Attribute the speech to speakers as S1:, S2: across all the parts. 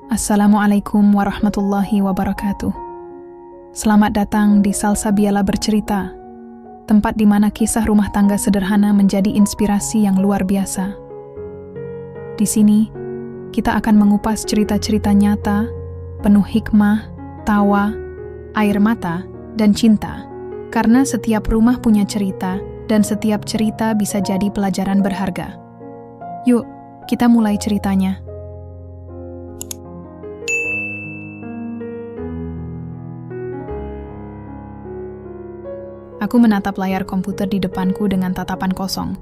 S1: Assalamualaikum warahmatullahi wabarakatuh. Selamat datang di Salsabiala Bercerita, tempat di mana kisah rumah tangga sederhana menjadi inspirasi yang luar biasa. Di sini, kita akan mengupas cerita-cerita nyata, penuh hikmah, tawa, air mata, dan cinta. Karena setiap rumah punya cerita, dan setiap cerita bisa jadi pelajaran berharga. Yuk, kita mulai ceritanya. Aku menatap layar komputer di depanku dengan tatapan kosong.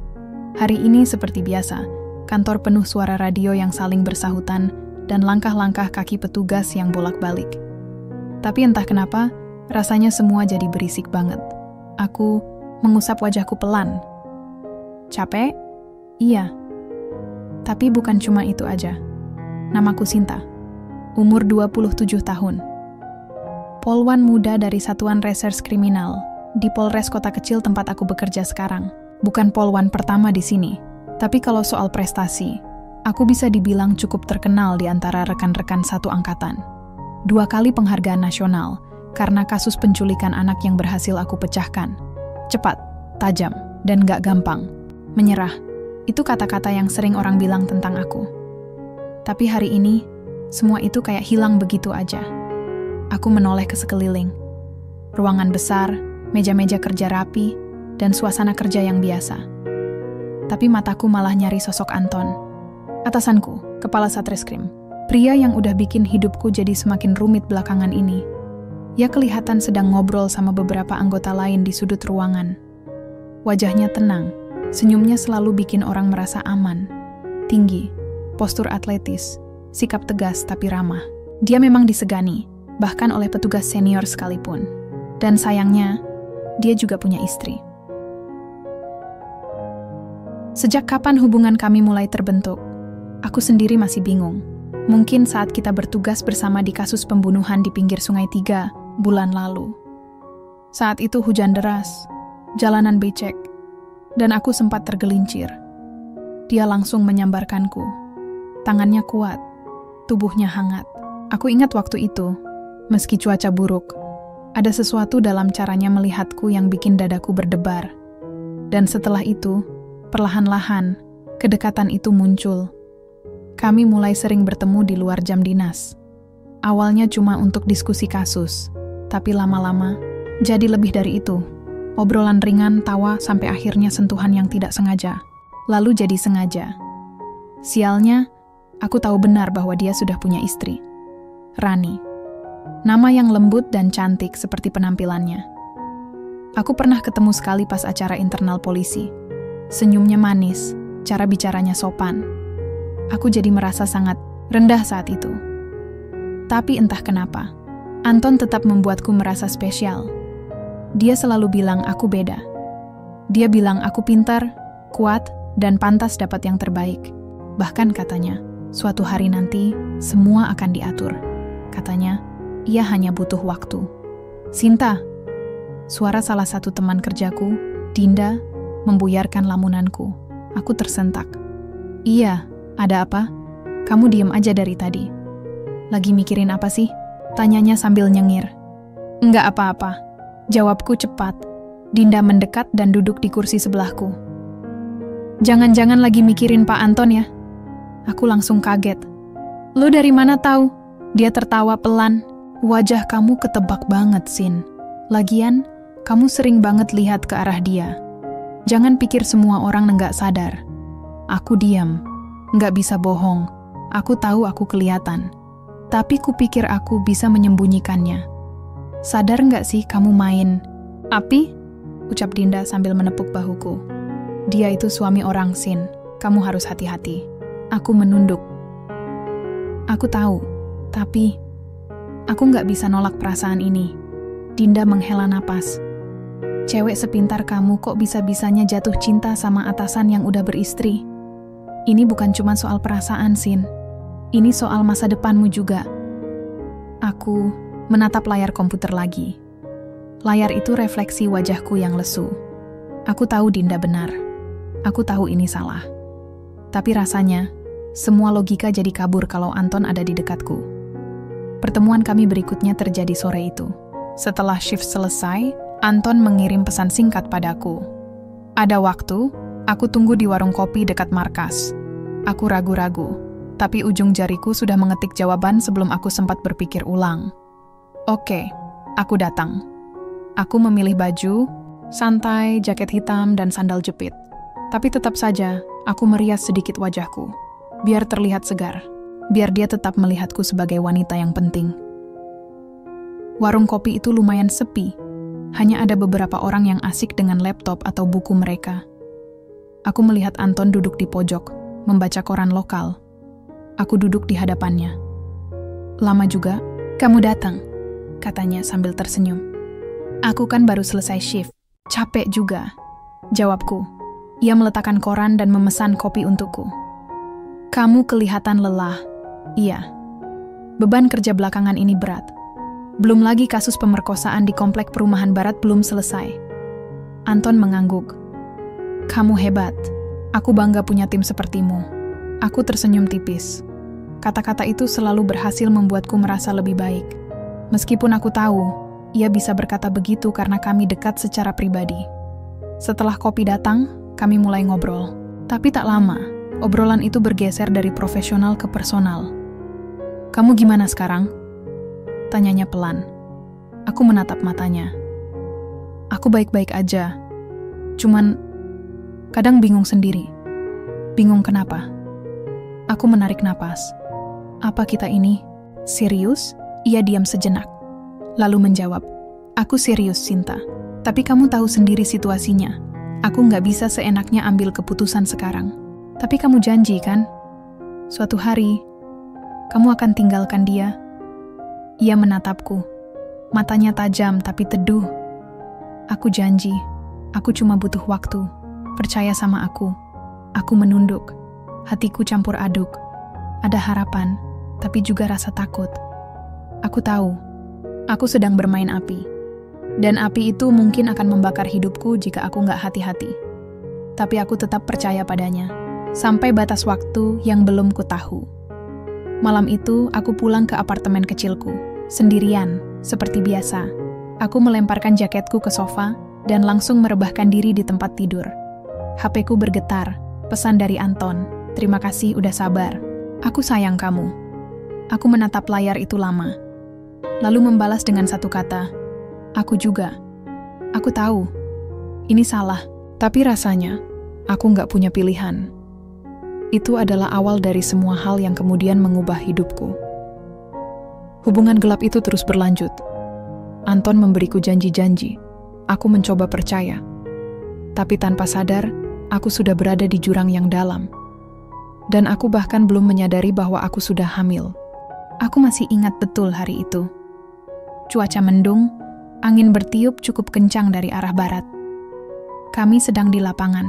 S1: Hari ini seperti biasa, kantor penuh suara radio yang saling bersahutan dan langkah-langkah kaki petugas yang bolak-balik. Tapi entah kenapa, rasanya semua jadi berisik banget. Aku mengusap wajahku pelan. Capek? Iya. Tapi bukan cuma itu aja. Namaku Sinta. Umur 27 tahun. Polwan muda dari Satuan Reserse Kriminal di Polres kota kecil tempat aku bekerja sekarang. Bukan polwan pertama di sini, tapi kalau soal prestasi, aku bisa dibilang cukup terkenal di antara rekan-rekan satu angkatan. 2 kali penghargaan nasional karena kasus penculikan anak yang berhasil aku pecahkan. Cepat, tajam, dan gak gampang. Menyerah, itu kata-kata yang sering orang bilang tentang aku. Tapi hari ini, semua itu kayak hilang begitu aja. Aku menoleh ke sekeliling. Ruangan besar, meja-meja kerja rapi, dan suasana kerja yang biasa. Tapi mataku malah nyari sosok Anton. Atasanku, kepala Satreskrim. Pria yang udah bikin hidupku jadi semakin rumit belakangan ini. Ia kelihatan sedang ngobrol sama beberapa anggota lain di sudut ruangan. Wajahnya tenang, senyumnya selalu bikin orang merasa aman. Tinggi, postur atletis, sikap tegas tapi ramah. Dia memang disegani, bahkan oleh petugas senior sekalipun. Dan sayangnya, dia juga punya istri. Sejak kapan hubungan kami mulai terbentuk? Aku sendiri masih bingung. Mungkin saat kita bertugas bersama di kasus pembunuhan di pinggir Sungai Tiga bulan lalu. Saat itu hujan deras, jalanan becek, dan aku sempat tergelincir. Dia langsung menyambarkanku. Tangannya kuat, tubuhnya hangat. Aku ingat waktu itu, meski cuaca buruk, ada sesuatu dalam caranya melihatku yang bikin dadaku berdebar. Dan setelah itu, perlahan-lahan, kedekatan itu muncul. Kami mulai sering bertemu di luar jam dinas. Awalnya cuma untuk diskusi kasus, tapi lama-lama jadi lebih dari itu. Obrolan ringan, tawa, sampai akhirnya sentuhan yang tidak sengaja. Lalu jadi sengaja. Sialnya, aku tahu benar bahwa dia sudah punya istri. Rani. Nama yang lembut dan cantik seperti penampilannya. Aku pernah ketemu sekali pas acara internal polisi. Senyumnya manis, cara bicaranya sopan. Aku jadi merasa sangat rendah saat itu. Tapi entah kenapa, Anton tetap membuatku merasa spesial. Dia selalu bilang aku beda. Dia bilang aku pintar, kuat, dan pantas dapat yang terbaik. Bahkan katanya, suatu hari nanti semua akan diatur. Katanya, ia hanya butuh waktu. Sinta, suara salah satu teman kerjaku, Dinda, membuyarkan lamunanku. Aku tersentak. Iya, ada apa? Kamu diem aja dari tadi. Lagi mikirin apa sih? Tanyanya sambil nyengir. Enggak apa-apa. Jawabku cepat. Dinda mendekat dan duduk di kursi sebelahku. Jangan-jangan lagi mikirin Pak Anton ya? Aku langsung kaget. Lu dari mana tahu? Dia tertawa pelan. Wajah kamu ketebak banget, Sin. Lagian, kamu sering banget lihat ke arah dia. Jangan pikir semua orang nggak sadar. Aku diam. Nggak bisa bohong. Aku tahu aku kelihatan. Tapi kupikir aku bisa menyembunyikannya. Sadar nggak sih kamu main api? Ucap Dinda sambil menepuk bahuku. Dia itu suami orang, Sin. Kamu harus hati-hati. Aku menunduk. Aku tahu, tapi aku nggak bisa nolak perasaan ini. Dinda menghela napas. Cewek sepintar kamu kok bisa-bisanya jatuh cinta sama atasan yang udah beristri? Ini bukan cuma soal perasaan, Sin. Ini soal masa depanmu juga. Aku menatap layar komputer lagi. Layar itu refleksi wajahku yang lesu. Aku tahu Dinda benar. Aku tahu ini salah. Tapi rasanya, semua logika jadi kabur kalau Anton ada di dekatku. Pertemuan kami berikutnya terjadi sore itu. Setelah shift selesai, Anton mengirim pesan singkat padaku. Ada waktu, aku tunggu di warung kopi dekat markas. Aku ragu-ragu, tapi ujung jariku sudah mengetik jawaban sebelum aku sempat berpikir ulang. Oke, aku datang. Aku memilih baju, santai, jaket hitam, dan sandal jepit. Tapi tetap saja, aku merias sedikit wajahku, biar terlihat segar. Biar dia tetap melihatku sebagai wanita yang penting. Warung kopi itu lumayan sepi. Hanya ada beberapa orang yang asik dengan laptop atau buku mereka. Aku melihat Anton duduk di pojok, membaca koran lokal. Aku duduk di hadapannya. Lama juga, kamu datang, katanya sambil tersenyum. Aku kan baru selesai shift, capek juga, jawabku. Ia meletakkan koran dan memesan kopi untukku. Kamu kelihatan lelah. Iya, beban kerja belakangan ini berat. Belum lagi kasus pemerkosaan di komplek perumahan barat belum selesai. Anton mengangguk. Kamu hebat. Aku bangga punya tim sepertimu. Aku tersenyum tipis. Kata-kata itu selalu berhasil membuatku merasa lebih baik. Meskipun aku tahu, ia bisa berkata begitu karena kami dekat secara pribadi. Setelah kopi datang, kami mulai ngobrol. Tapi tak lama, obrolan itu bergeser dari profesional ke personal. Kamu gimana sekarang? Tanyanya pelan. Aku menatap matanya. Aku baik-baik aja. Cuman, kadang bingung sendiri. Bingung kenapa? Aku menarik napas. Apa kita ini? Serius? Ia diam sejenak. Lalu menjawab, aku serius, Sinta. Tapi kamu tahu sendiri situasinya. Aku nggak bisa seenaknya ambil keputusan sekarang. Tapi kamu janji kan? Suatu hari, kamu akan tinggalkan dia. Ia menatapku. Matanya tajam tapi teduh. Aku janji. Aku cuma butuh waktu. Percaya sama aku. Aku menunduk. Hatiku campur aduk. Ada harapan, tapi juga rasa takut. Aku tahu. Aku sedang bermain api. Dan api itu mungkin akan membakar hidupku jika aku nggak hati-hati. Tapi aku tetap percaya padanya. Sampai batas waktu yang belum ku tahu. Malam itu, aku pulang ke apartemen kecilku. Sendirian, seperti biasa. Aku melemparkan jaketku ke sofa dan langsung merebahkan diri di tempat tidur. HP-ku bergetar, pesan dari Anton. Terima kasih udah sabar. Aku sayang kamu. Aku menatap layar itu lama. Lalu membalas dengan satu kata. Aku juga. Aku tahu. Ini salah. Tapi rasanya, aku nggak punya pilihan. Itu adalah awal dari semua hal yang kemudian mengubah hidupku. Hubungan gelap itu terus berlanjut. Anton memberiku janji-janji. Aku mencoba percaya. Tapi tanpa sadar, aku sudah berada di jurang yang dalam. Dan aku bahkan belum menyadari bahwa aku sudah hamil. Aku masih ingat betul hari itu. Cuaca mendung, angin bertiup cukup kencang dari arah barat. Kami sedang di lapangan,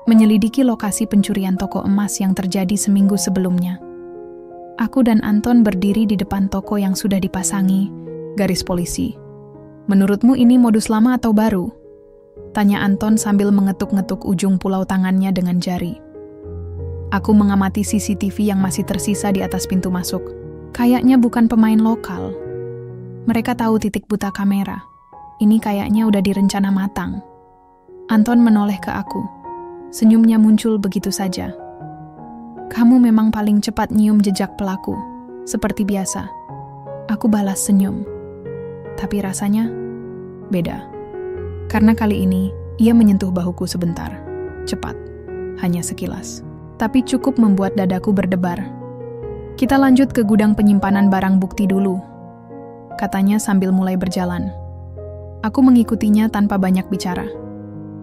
S1: menyelidiki lokasi pencurian toko emas yang terjadi seminggu sebelumnya. Aku dan Anton berdiri di depan toko yang sudah dipasangi garis polisi. Menurutmu ini modus lama atau baru? Tanya Anton sambil mengetuk-ngetuk ujung pulau tangannya dengan jari. Aku mengamati CCTV yang masih tersisa di atas pintu masuk. Kayaknya bukan pemain lokal. Mereka tahu titik buta kamera. Ini kayaknya udah direncana matang. Anton menoleh ke aku. Senyumnya muncul begitu saja. Kamu memang paling cepat nyium jejak pelaku. Seperti biasa. Aku balas senyum. Tapi rasanya beda. Karena kali ini, ia menyentuh bahuku sebentar. Cepat. Hanya sekilas. Tapi cukup membuat dadaku berdebar. Kita lanjut ke gudang penyimpanan barang bukti dulu. Katanya sambil mulai berjalan. Aku mengikutinya tanpa banyak bicara.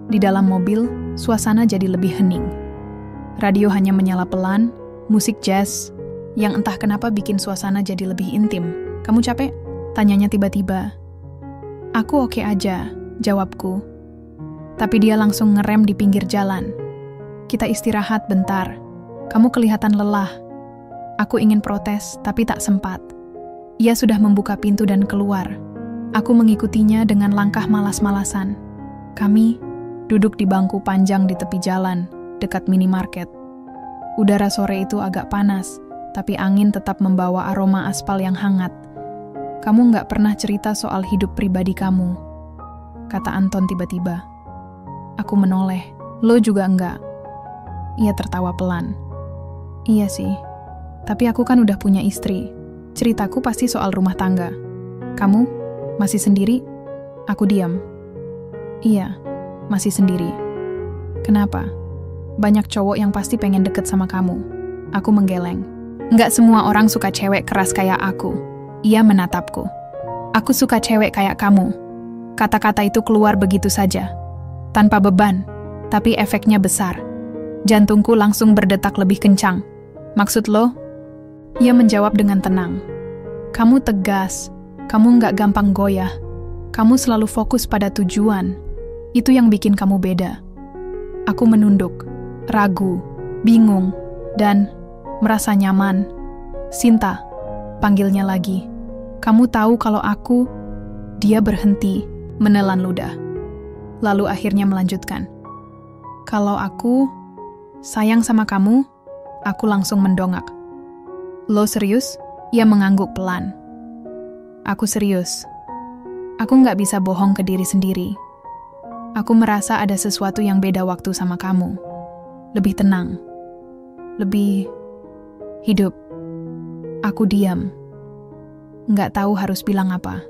S1: Di dalam mobil, suasana jadi lebih hening. Radio hanya menyala pelan, musik jazz, yang entah kenapa bikin suasana jadi lebih intim. Kamu capek? Tanyanya tiba-tiba. Aku oke aja, jawabku. Tapi dia langsung ngerem di pinggir jalan. Kita istirahat bentar. Kamu kelihatan lelah. Aku ingin protes, tapi tak sempat. Ia sudah membuka pintu dan keluar. Aku mengikutinya dengan langkah malas-malasan. Kami duduk di bangku panjang di tepi jalan, dekat minimarket. Udara sore itu agak panas, tapi angin tetap membawa aroma aspal yang hangat, Kamu nggak pernah cerita soal hidup pribadi kamu, kata Anton tiba-tiba. Aku menoleh. Lo juga enggak. Ia tertawa pelan. Iya sih, tapi aku kan udah punya istri. Ceritaku pasti soal rumah tangga. Kamu masih sendiri? Aku diam. Iya, masih sendiri. Kenapa? Banyak cowok yang pasti pengen deket sama kamu. Aku menggeleng. Nggak semua orang suka cewek keras kayak aku. Ia menatapku. Aku suka cewek kayak kamu. Kata-kata itu keluar begitu saja. Tanpa beban, tapi efeknya besar. Jantungku langsung berdetak lebih kencang. Maksud lo? Ia menjawab dengan tenang. Kamu tegas. Kamu nggak gampang goyah. Kamu selalu fokus pada tujuan. Itu yang bikin kamu beda. Aku menunduk, ragu, bingung, dan merasa nyaman. Sinta, panggilnya lagi. Kamu tahu kalau aku... Dia berhenti, menelan ludah. Lalu akhirnya melanjutkan. Kalau aku sayang sama kamu, aku langsung mendongak. Lo serius? Ia mengangguk pelan. Aku serius. Aku nggak bisa bohong ke diri sendiri. Aku merasa ada sesuatu yang beda waktu sama kamu. Lebih tenang. Lebih hidup. Aku diam. Nggak tahu harus bilang apa.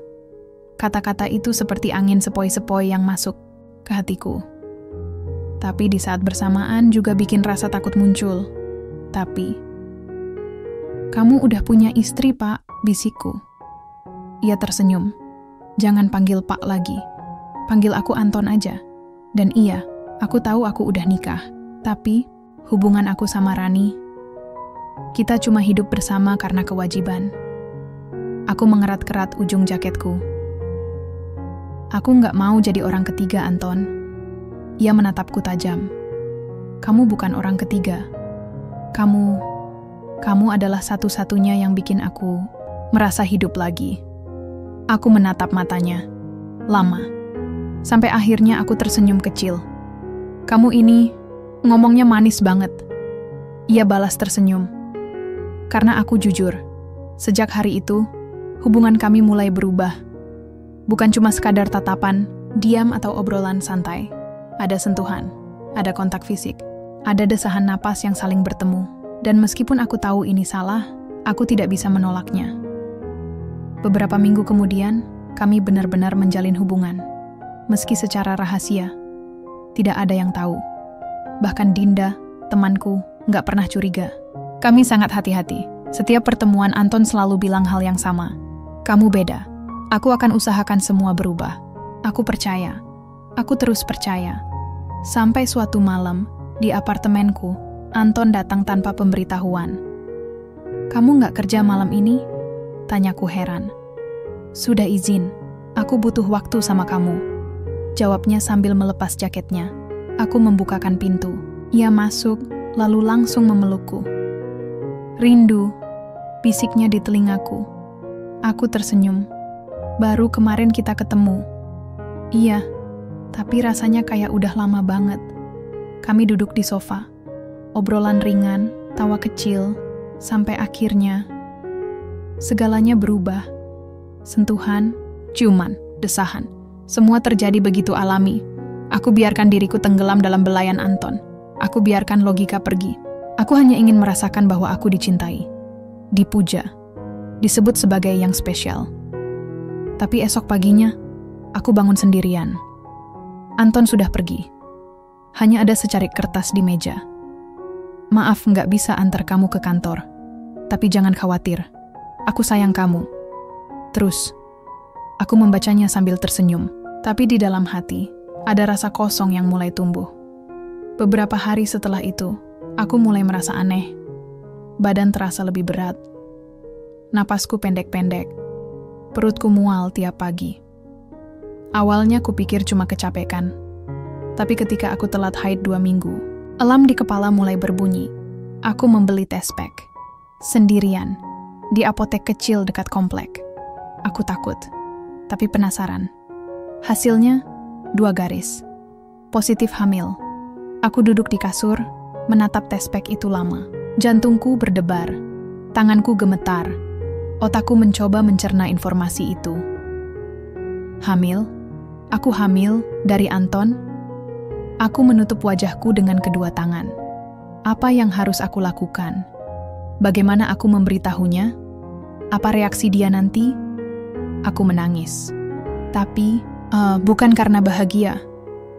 S1: Kata-kata itu seperti angin sepoi-sepoi yang masuk ke hatiku. Tapi di saat bersamaan juga bikin rasa takut muncul. Tapi, kamu udah punya istri, Pak, bisikku. Ia tersenyum. Jangan panggil Pak lagi. Panggil aku Anton aja. Dan iya, aku tahu aku udah nikah. Tapi, hubungan aku sama Rani, kita cuma hidup bersama karena kewajiban. Aku mengerat-kerat ujung jaketku. Aku nggak mau jadi orang ketiga, Anton. Ia menatapku tajam. Kamu bukan orang ketiga. Kamu adalah satu-satunya yang bikin aku merasa hidup lagi. Aku menatap matanya. Lama. Sampai akhirnya aku tersenyum kecil. Kamu ini ngomongnya manis banget. Ia balas tersenyum. Karena aku jujur. Sejak hari itu, hubungan kami mulai berubah. Bukan cuma sekadar tatapan, diam atau obrolan santai. Ada sentuhan, ada kontak fisik, ada desahan napas yang saling bertemu. Dan meskipun aku tahu ini salah, aku tidak bisa menolaknya. Beberapa minggu kemudian, kami benar-benar menjalin hubungan. Meski secara rahasia, tidak ada yang tahu. Bahkan Dinda, temanku, nggak pernah curiga. Kami sangat hati-hati. Setiap pertemuan Anton selalu bilang hal yang sama. Kamu beda. Aku akan usahakan semua berubah. Aku percaya. Aku terus percaya. Sampai suatu malam, di apartemenku, Anton datang tanpa pemberitahuan. Kamu nggak kerja malam ini? Tanyaku heran. Sudah izin. Aku butuh waktu sama kamu. Jawabnya sambil melepas jaketnya. Aku membukakan pintu. Ia masuk, lalu langsung memelukku. Rindu, bisiknya di telingaku. Aku tersenyum. Baru kemarin kita ketemu. Iya, tapi rasanya kayak udah lama banget. Kami duduk di sofa. Obrolan ringan, tawa kecil, sampai akhirnya segalanya berubah. Sentuhan, ciuman, desahan. Semua terjadi begitu alami. Aku biarkan diriku tenggelam dalam belayan Anton. Aku biarkan logika pergi. Aku hanya ingin merasakan bahwa aku dicintai, dipuja, disebut sebagai yang spesial. Tapi esok paginya, aku bangun sendirian. Anton sudah pergi. Hanya ada secarik kertas di meja. Maaf nggak bisa antar kamu ke kantor. Tapi jangan khawatir. Aku sayang kamu. Terus, aku membacanya sambil tersenyum. Tapi di dalam hati, ada rasa kosong yang mulai tumbuh. Beberapa hari setelah itu, aku mulai merasa aneh. Badan terasa lebih berat. Napasku pendek-pendek. Perutku mual tiap pagi. Awalnya kupikir cuma kecapekan. Tapi ketika aku telat haid 2 minggu, alarm di kepala mulai berbunyi. Aku membeli test pack. Sendirian. Di apotek kecil dekat komplek. Aku takut. Tapi penasaran. Hasilnya, 2 garis. Positif hamil. Aku duduk di kasur, menatap test pack itu lama. Jantungku berdebar. Tanganku gemetar. Otakku mencoba mencerna informasi itu. Hamil? Aku hamil dari Anton? Aku menutup wajahku dengan kedua tangan. Apa yang harus aku lakukan? Bagaimana aku memberitahunya? Apa reaksi dia nanti? Aku menangis. Tapi, bukan karena bahagia.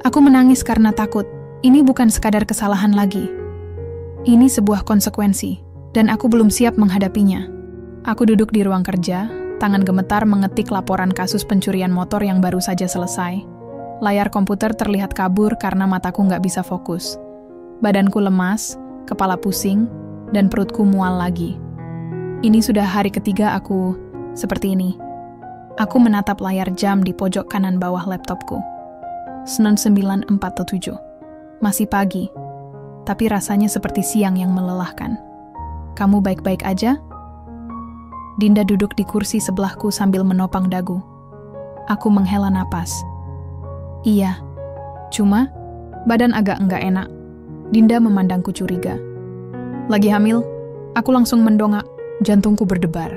S1: Aku menangis karena takut. Ini bukan sekadar kesalahan lagi. Ini sebuah konsekuensi, dan aku belum siap menghadapinya. Aku duduk di ruang kerja, tangan gemetar mengetik laporan kasus pencurian motor yang baru saja selesai. Layar komputer terlihat kabur karena mataku nggak bisa fokus. Badanku lemas, kepala pusing, dan perutku mual lagi. Ini sudah hari ketiga aku seperti ini. Aku menatap layar jam di pojok kanan bawah laptopku. Senin 9.47. Masih pagi, tapi rasanya seperti siang yang melelahkan. Kamu baik-baik aja? Dinda duduk di kursi sebelahku sambil menopang dagu. Aku menghela napas. Iya, cuma badan agak enggak enak. Dinda memandangku curiga. Lagi hamil? Aku langsung mendongak, jantungku berdebar.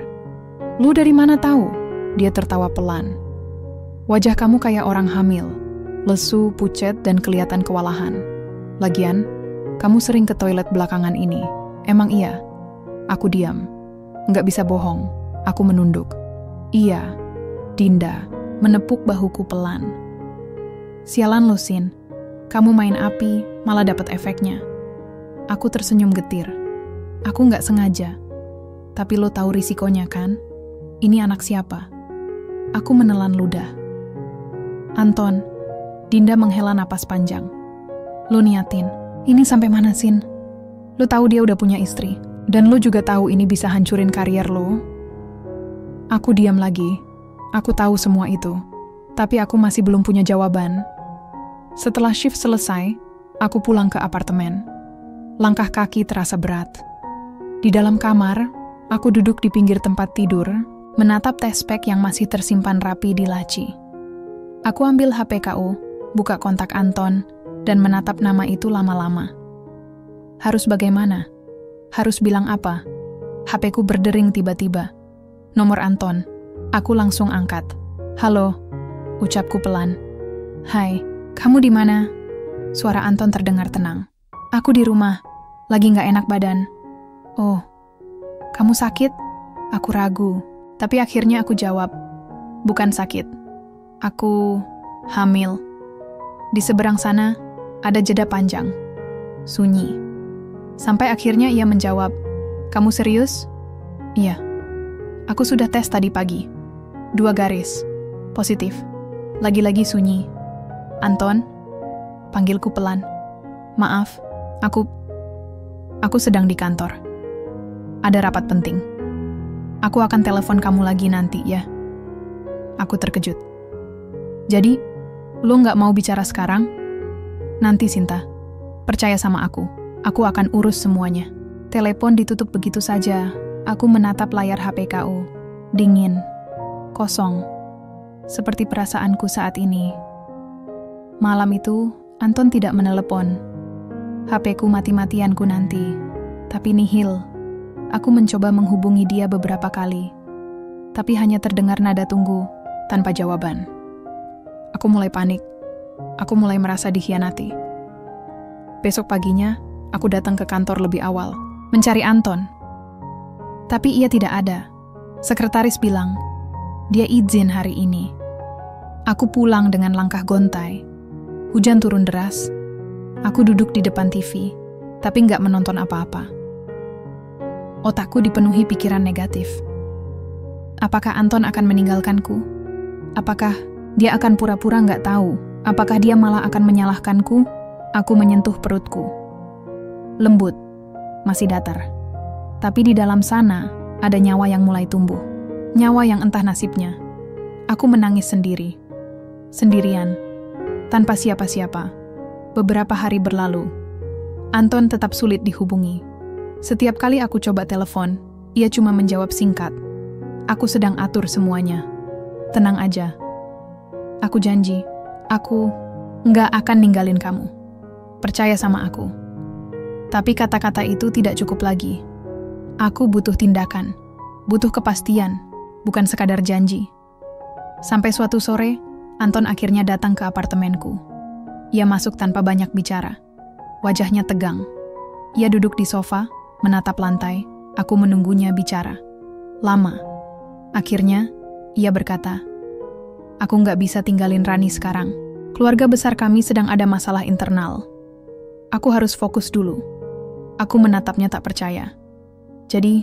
S1: Lu dari mana tahu? Dia tertawa pelan. Wajah kamu kayak orang hamil, lesu, pucet, dan kelihatan kewalahan. Lagian, kamu sering ke toilet belakangan ini. Emang iya? Aku diam. Nggak bisa bohong. Aku menunduk. Iya. Dinda menepuk bahuku pelan. Sialan lo, Sin. Kamu main api, malah dapat efeknya. Aku tersenyum getir. Aku nggak sengaja. Tapi lo tahu risikonya kan? Ini anak siapa? Aku menelan ludah. Anton. Dinda menghela napas panjang. Lo niatin. Ini sampai mana, Sin? Lo tahu dia udah punya istri. Dan lo juga tahu ini bisa hancurin karier lo. Aku diam lagi. Aku tahu semua itu. Tapi aku masih belum punya jawaban. Setelah shift selesai, aku pulang ke apartemen. Langkah kaki terasa berat. Di dalam kamar, aku duduk di pinggir tempat tidur, menatap tespek yang masih tersimpan rapi di laci. Aku ambil HP KU, buka kontak Anton, dan menatap nama itu lama-lama. Harus bagaimana? Harus bilang apa? HP-ku berdering tiba-tiba. Nomor Anton. Aku langsung angkat. Halo, ucapku pelan. Hai, kamu di mana? Suara Anton terdengar tenang. Aku di rumah, lagi nggak enak badan. Oh, kamu sakit? Aku ragu, tapi akhirnya aku jawab. Bukan sakit. Aku hamil. Di seberang sana, ada jeda panjang. Sunyi. Sampai akhirnya ia menjawab, kamu serius? Iya. Aku sudah tes tadi pagi. 2 garis. Positif. Lagi-lagi sunyi. Anton? Panggilku pelan. Maaf, aku sedang di kantor. Ada rapat penting. Aku akan telepon kamu lagi nanti ya. Aku terkejut. Jadi, lo nggak mau bicara sekarang? Nanti, Sinta. Percaya sama aku. Aku akan urus semuanya. Telepon ditutup begitu saja. Aku menatap layar HP KU. Dingin. Kosong. Seperti perasaanku saat ini. Malam itu, Anton tidak menelepon. HP-ku mati-matianku nanti. Tapi nihil. Aku mencoba menghubungi dia beberapa kali. Tapi hanya terdengar nada tunggu, tanpa jawaban. Aku mulai panik. Aku mulai merasa dikhianati. Besok paginya, aku datang ke kantor lebih awal, mencari Anton. Tapi ia tidak ada. Sekretaris bilang, dia izin hari ini. Aku pulang dengan langkah gontai. Hujan turun deras. Aku duduk di depan TV, tapi nggak menonton apa-apa. Otakku dipenuhi pikiran negatif. Apakah Anton akan meninggalkanku? Apakah dia akan pura-pura nggak tahu? Apakah dia malah akan menyalahkanku? Aku menyentuh perutku. Lembut, masih datar. Tapi di dalam sana, ada nyawa yang mulai tumbuh. Nyawa yang entah nasibnya. Aku menangis sendiri. Sendirian. Tanpa siapa-siapa. Beberapa hari berlalu. Anton tetap sulit dihubungi. Setiap kali aku coba telepon, ia cuma menjawab singkat. Aku sedang atur semuanya. Tenang aja. Aku janji, aku nggak akan ninggalin kamu. Percaya sama aku. Tapi kata-kata itu tidak cukup lagi. Aku butuh tindakan. Butuh kepastian, bukan sekadar janji. Sampai suatu sore, Anton akhirnya datang ke apartemenku. Ia masuk tanpa banyak bicara. Wajahnya tegang. Ia duduk di sofa, menatap lantai. Aku menunggunya bicara. Lama. Akhirnya, ia berkata, "Aku nggak bisa tinggalin Rani sekarang. Keluarga besar kami sedang ada masalah internal. Aku harus fokus dulu." Aku menatapnya tak percaya. "Jadi,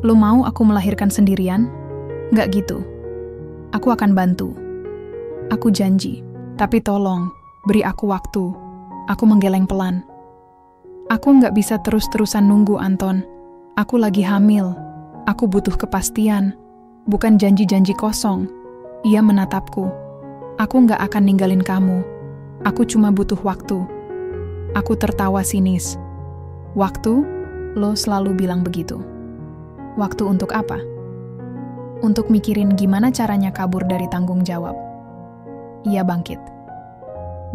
S1: lo mau aku melahirkan sendirian?" "Nggak gitu. Aku akan bantu. Aku janji. Tapi tolong, beri aku waktu." Aku menggeleng pelan. "Aku nggak bisa terus-terusan nunggu, Anton. Aku lagi hamil. Aku butuh kepastian, bukan janji-janji kosong." Ia menatapku. "Aku nggak akan ninggalin kamu. Aku cuma butuh waktu." Aku tertawa sinis. "Waktu? Lo selalu bilang begitu. Waktu untuk apa?" "Untuk mikirin gimana caranya kabur dari tanggung jawab." Ia bangkit.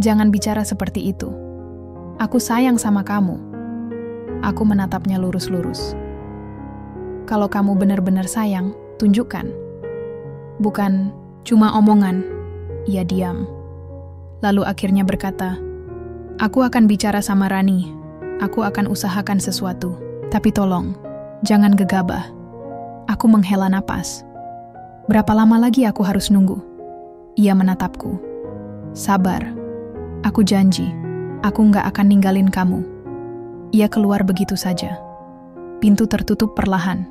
S1: "Jangan bicara seperti itu. Aku sayang sama kamu." Aku menatapnya lurus-lurus. "Kalau kamu benar-benar sayang, tunjukkan. Bukan cuma omongan." Ia diam. Lalu akhirnya berkata, "Aku akan bicara sama Rani. Aku akan usahakan sesuatu. Tapi tolong, jangan gegabah." Aku menghela napas. "Berapa lama lagi aku harus nunggu?" Ia menatapku. "Sabar. Aku janji, aku nggak akan ninggalin kamu." Ia keluar begitu saja. Pintu tertutup perlahan,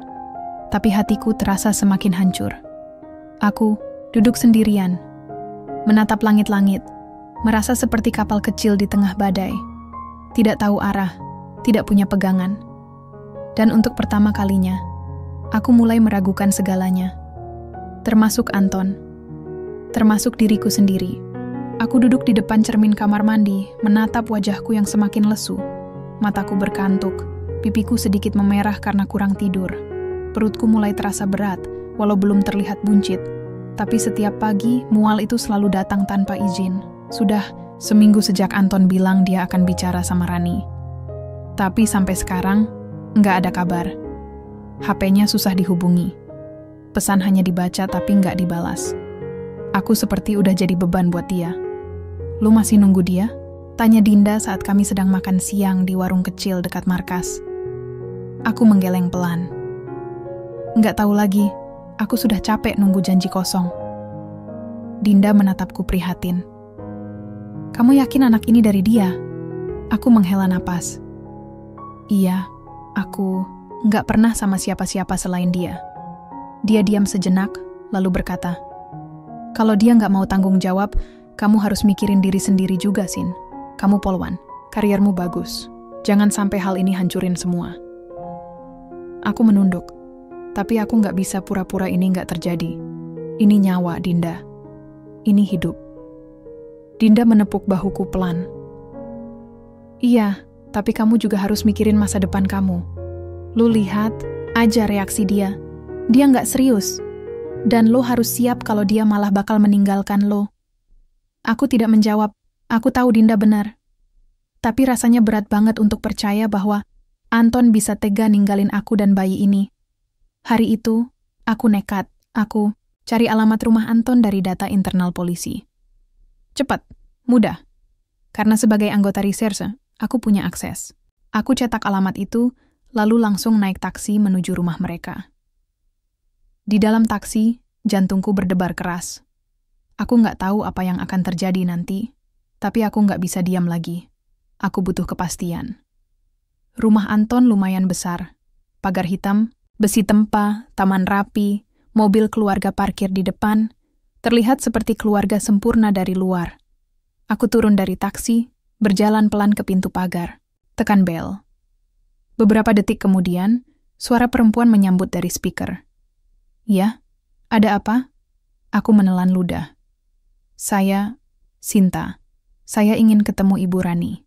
S1: tapi hatiku terasa semakin hancur. Aku duduk sendirian, menatap langit-langit, merasa seperti kapal kecil di tengah badai. Tidak tahu arah, tidak punya pegangan. Dan untuk pertama kalinya, aku mulai meragukan segalanya. Termasuk Anton, termasuk diriku sendiri. Aku duduk di depan cermin kamar mandi, menatap wajahku yang semakin lesu. Mataku berkantuk, pipiku sedikit memerah karena kurang tidur. Perutku mulai terasa berat, walau belum terlihat buncit. Tapi setiap pagi, mual itu selalu datang tanpa izin. Sudah seminggu sejak Anton bilang dia akan bicara sama Rani. Tapi sampai sekarang, nggak ada kabar. HP-nya susah dihubungi. Pesan hanya dibaca tapi nggak dibalas. Aku seperti udah jadi beban buat dia. "Lu masih nunggu dia?" tanya Dinda saat kami sedang makan siang di warung kecil dekat markas. Aku menggeleng pelan. "Nggak tahu lagi, aku sudah capek nunggu janji kosong." Dinda menatapku prihatin. "Kamu yakin anak ini dari dia?" Aku menghela napas. "Iya, aku nggak pernah sama siapa-siapa selain dia." Dia diam sejenak, lalu berkata, "Kalau dia nggak mau tanggung jawab, kamu harus mikirin diri sendiri juga, Sin. Kamu polwan, kariermu bagus. Jangan sampai hal ini hancurin semua." Aku menunduk, tapi aku nggak bisa pura-pura ini nggak terjadi. Ini nyawa, Dinda. Ini hidup. Dinda menepuk bahuku pelan. "Iya, tapi kamu juga harus mikirin masa depan kamu. Lu lihat aja reaksi dia. Dia nggak serius. Dan lo harus siap kalau dia malah bakal meninggalkan lo." Aku tidak menjawab. Aku tahu Dinda benar. Tapi rasanya berat banget untuk percaya bahwa Anton bisa tega ninggalin aku dan bayi ini. Hari itu, aku nekat. Aku cari alamat rumah Anton dari data internal polisi. Cepat, mudah. Karena sebagai anggota reserse, aku punya akses. Aku cetak alamat itu, lalu langsung naik taksi menuju rumah mereka. Di dalam taksi, jantungku berdebar keras. Aku nggak tahu apa yang akan terjadi nanti, tapi aku nggak bisa diam lagi. Aku butuh kepastian. Rumah Anton lumayan besar. Pagar hitam, besi tempa, taman rapi, mobil keluarga parkir di depan, terlihat seperti keluarga sempurna dari luar. Aku turun dari taksi, berjalan pelan ke pintu pagar. Tekan bel. Beberapa detik kemudian, suara perempuan menyambut dari speaker. "Ya, ada apa?" Aku menelan ludah. "Saya, Sinta. Saya ingin ketemu Ibu Rani."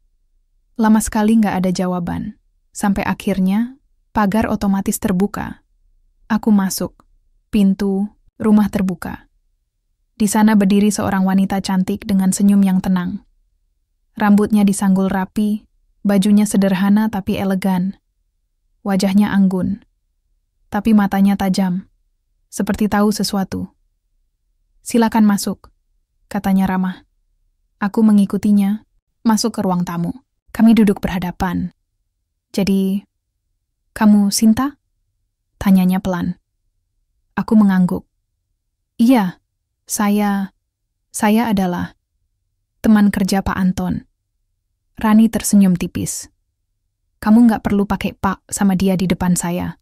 S1: Lama sekali nggak ada jawaban. Sampai akhirnya, pagar otomatis terbuka. Aku masuk. Pintu rumah terbuka. Di sana berdiri seorang wanita cantik dengan senyum yang tenang. Rambutnya disanggul rapi, bajunya sederhana tapi elegan. Wajahnya anggun. tapi matanya tajam, seperti tahu sesuatu. "Silakan masuk," katanya ramah. Aku mengikutinya, masuk ke ruang tamu. Kami duduk berhadapan. "Jadi, kamu Sinta?" tanyanya pelan. Aku mengangguk. "Iya, saya adalah teman kerja Pak Anton." Rani tersenyum tipis. "Kamu nggak perlu pakai Pak sama dia di depan saya."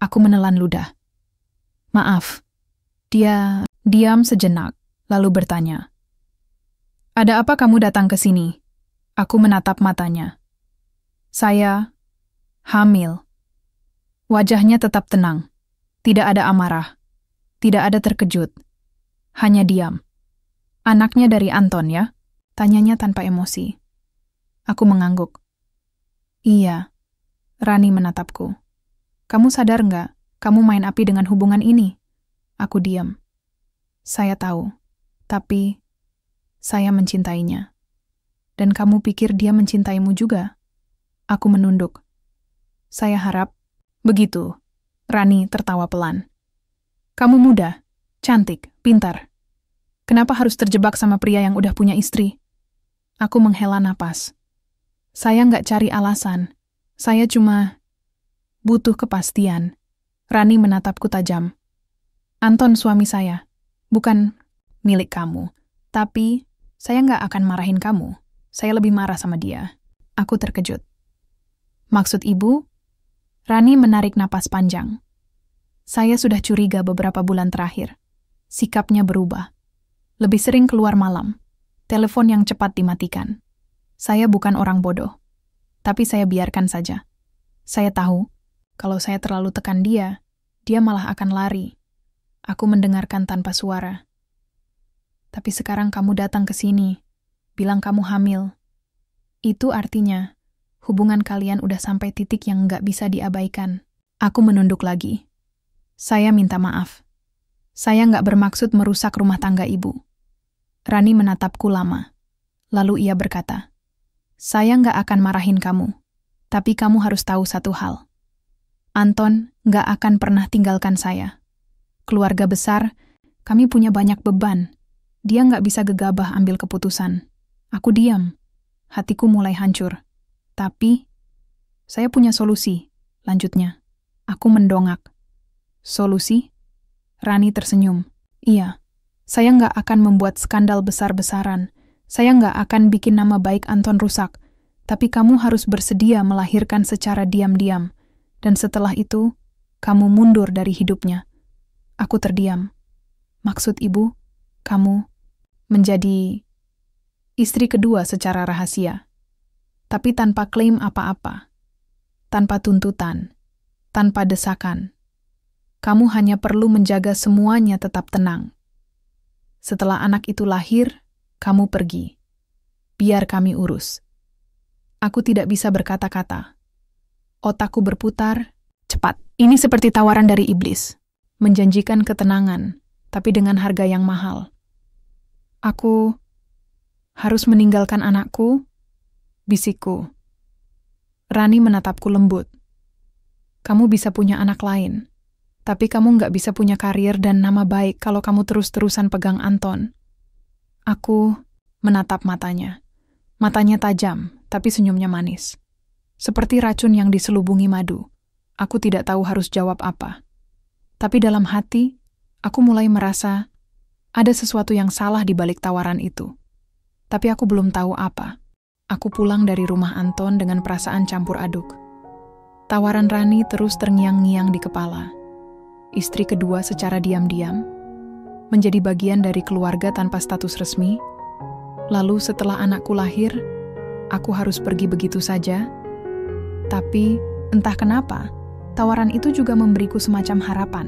S1: Aku menelan ludah. "Maaf." Dia diam sejenak, lalu bertanya, "Ada apa kamu datang ke sini?" Aku menatap matanya. "Saya hamil." Wajahnya tetap tenang. Tidak ada amarah. Tidak ada terkejut. Hanya diam. "Anaknya dari Anton, ya?" tanyanya tanpa emosi. Aku mengangguk. "Iya." Rani menatapku. "Kamu sadar nggak, kamu main api dengan hubungan ini?" Aku diam. "Saya tahu, tapi saya mencintainya." "Dan kamu pikir dia mencintaimu juga?" Aku menunduk. "Saya harap." "Begitu." Rani tertawa pelan. "Kamu muda, cantik, pintar. Kenapa harus terjebak sama pria yang udah punya istri?" Aku menghela napas. "Saya nggak cari alasan. Saya cuma butuh kepastian." Rani menatapku tajam. "Anton suami saya, bukan milik kamu. Tapi saya nggak akan marahin kamu. Saya lebih marah sama dia." Aku terkejut. "Maksud ibu?" Rani menarik napas panjang. "Saya sudah curiga beberapa bulan terakhir. Sikapnya berubah. Lebih sering keluar malam. Telepon yang cepat dimatikan. Saya bukan orang bodoh. Tapi saya biarkan saja. Saya tahu, kalau saya terlalu tekan dia malah akan lari." Aku mendengarkan tanpa suara. "Tapi sekarang kamu datang ke sini, bilang kamu hamil. Itu artinya, hubungan kalian udah sampai titik yang nggak bisa diabaikan." Aku menunduk lagi. "Saya minta maaf. Saya nggak bermaksud merusak rumah tangga ibu." Rani menatapku lama. Lalu ia berkata, "Saya nggak akan marahin kamu. Tapi kamu harus tahu satu hal. Anton nggak akan pernah tinggalkan saya. Keluarga besar, kami punya banyak beban. Dia nggak bisa gegabah ambil keputusan." Aku diam. Hatiku mulai hancur. "Tapi, saya punya solusi," lanjutnya. Aku mendongak. "Solusi?" Rani tersenyum. "Iya, saya nggak akan membuat skandal besar-besaran. Saya nggak akan bikin nama baik Anton rusak. Tapi kamu harus bersedia melahirkan secara diam-diam. Dan setelah itu, kamu mundur dari hidupnya." Aku terdiam. "Maksud ibu, kamu menjadi istri kedua secara rahasia, tapi tanpa klaim apa-apa, tanpa tuntutan, tanpa desakan. Kamu hanya perlu menjaga semuanya tetap tenang. Setelah anak itu lahir, kamu pergi. Biar kami urus." Aku tidak bisa berkata-kata. Otakku berputar cepat. Ini seperti tawaran dari iblis. Menjanjikan ketenangan, tapi dengan harga yang mahal. "Aku harus meninggalkan anakku?" bisikku. Rani menatapku lembut. "Kamu bisa punya anak lain, tapi kamu nggak bisa punya karir dan nama baik kalau kamu terus-terusan pegang Anton." Aku menatap matanya. Matanya tajam, tapi senyumnya manis. Seperti racun yang diselubungi madu. Aku tidak tahu harus jawab apa. Tapi dalam hati, aku mulai merasa ada sesuatu yang salah di balik tawaran itu. Tapi aku belum tahu apa. Aku pulang dari rumah Anton dengan perasaan campur aduk. Tawaran Rani terus terngiang-ngiang di kepala. Istri kedua secara diam-diam, menjadi bagian dari keluarga tanpa status resmi. Lalu setelah anakku lahir, aku harus pergi begitu saja. Tapi entah kenapa, tawaran itu juga memberiku semacam harapan.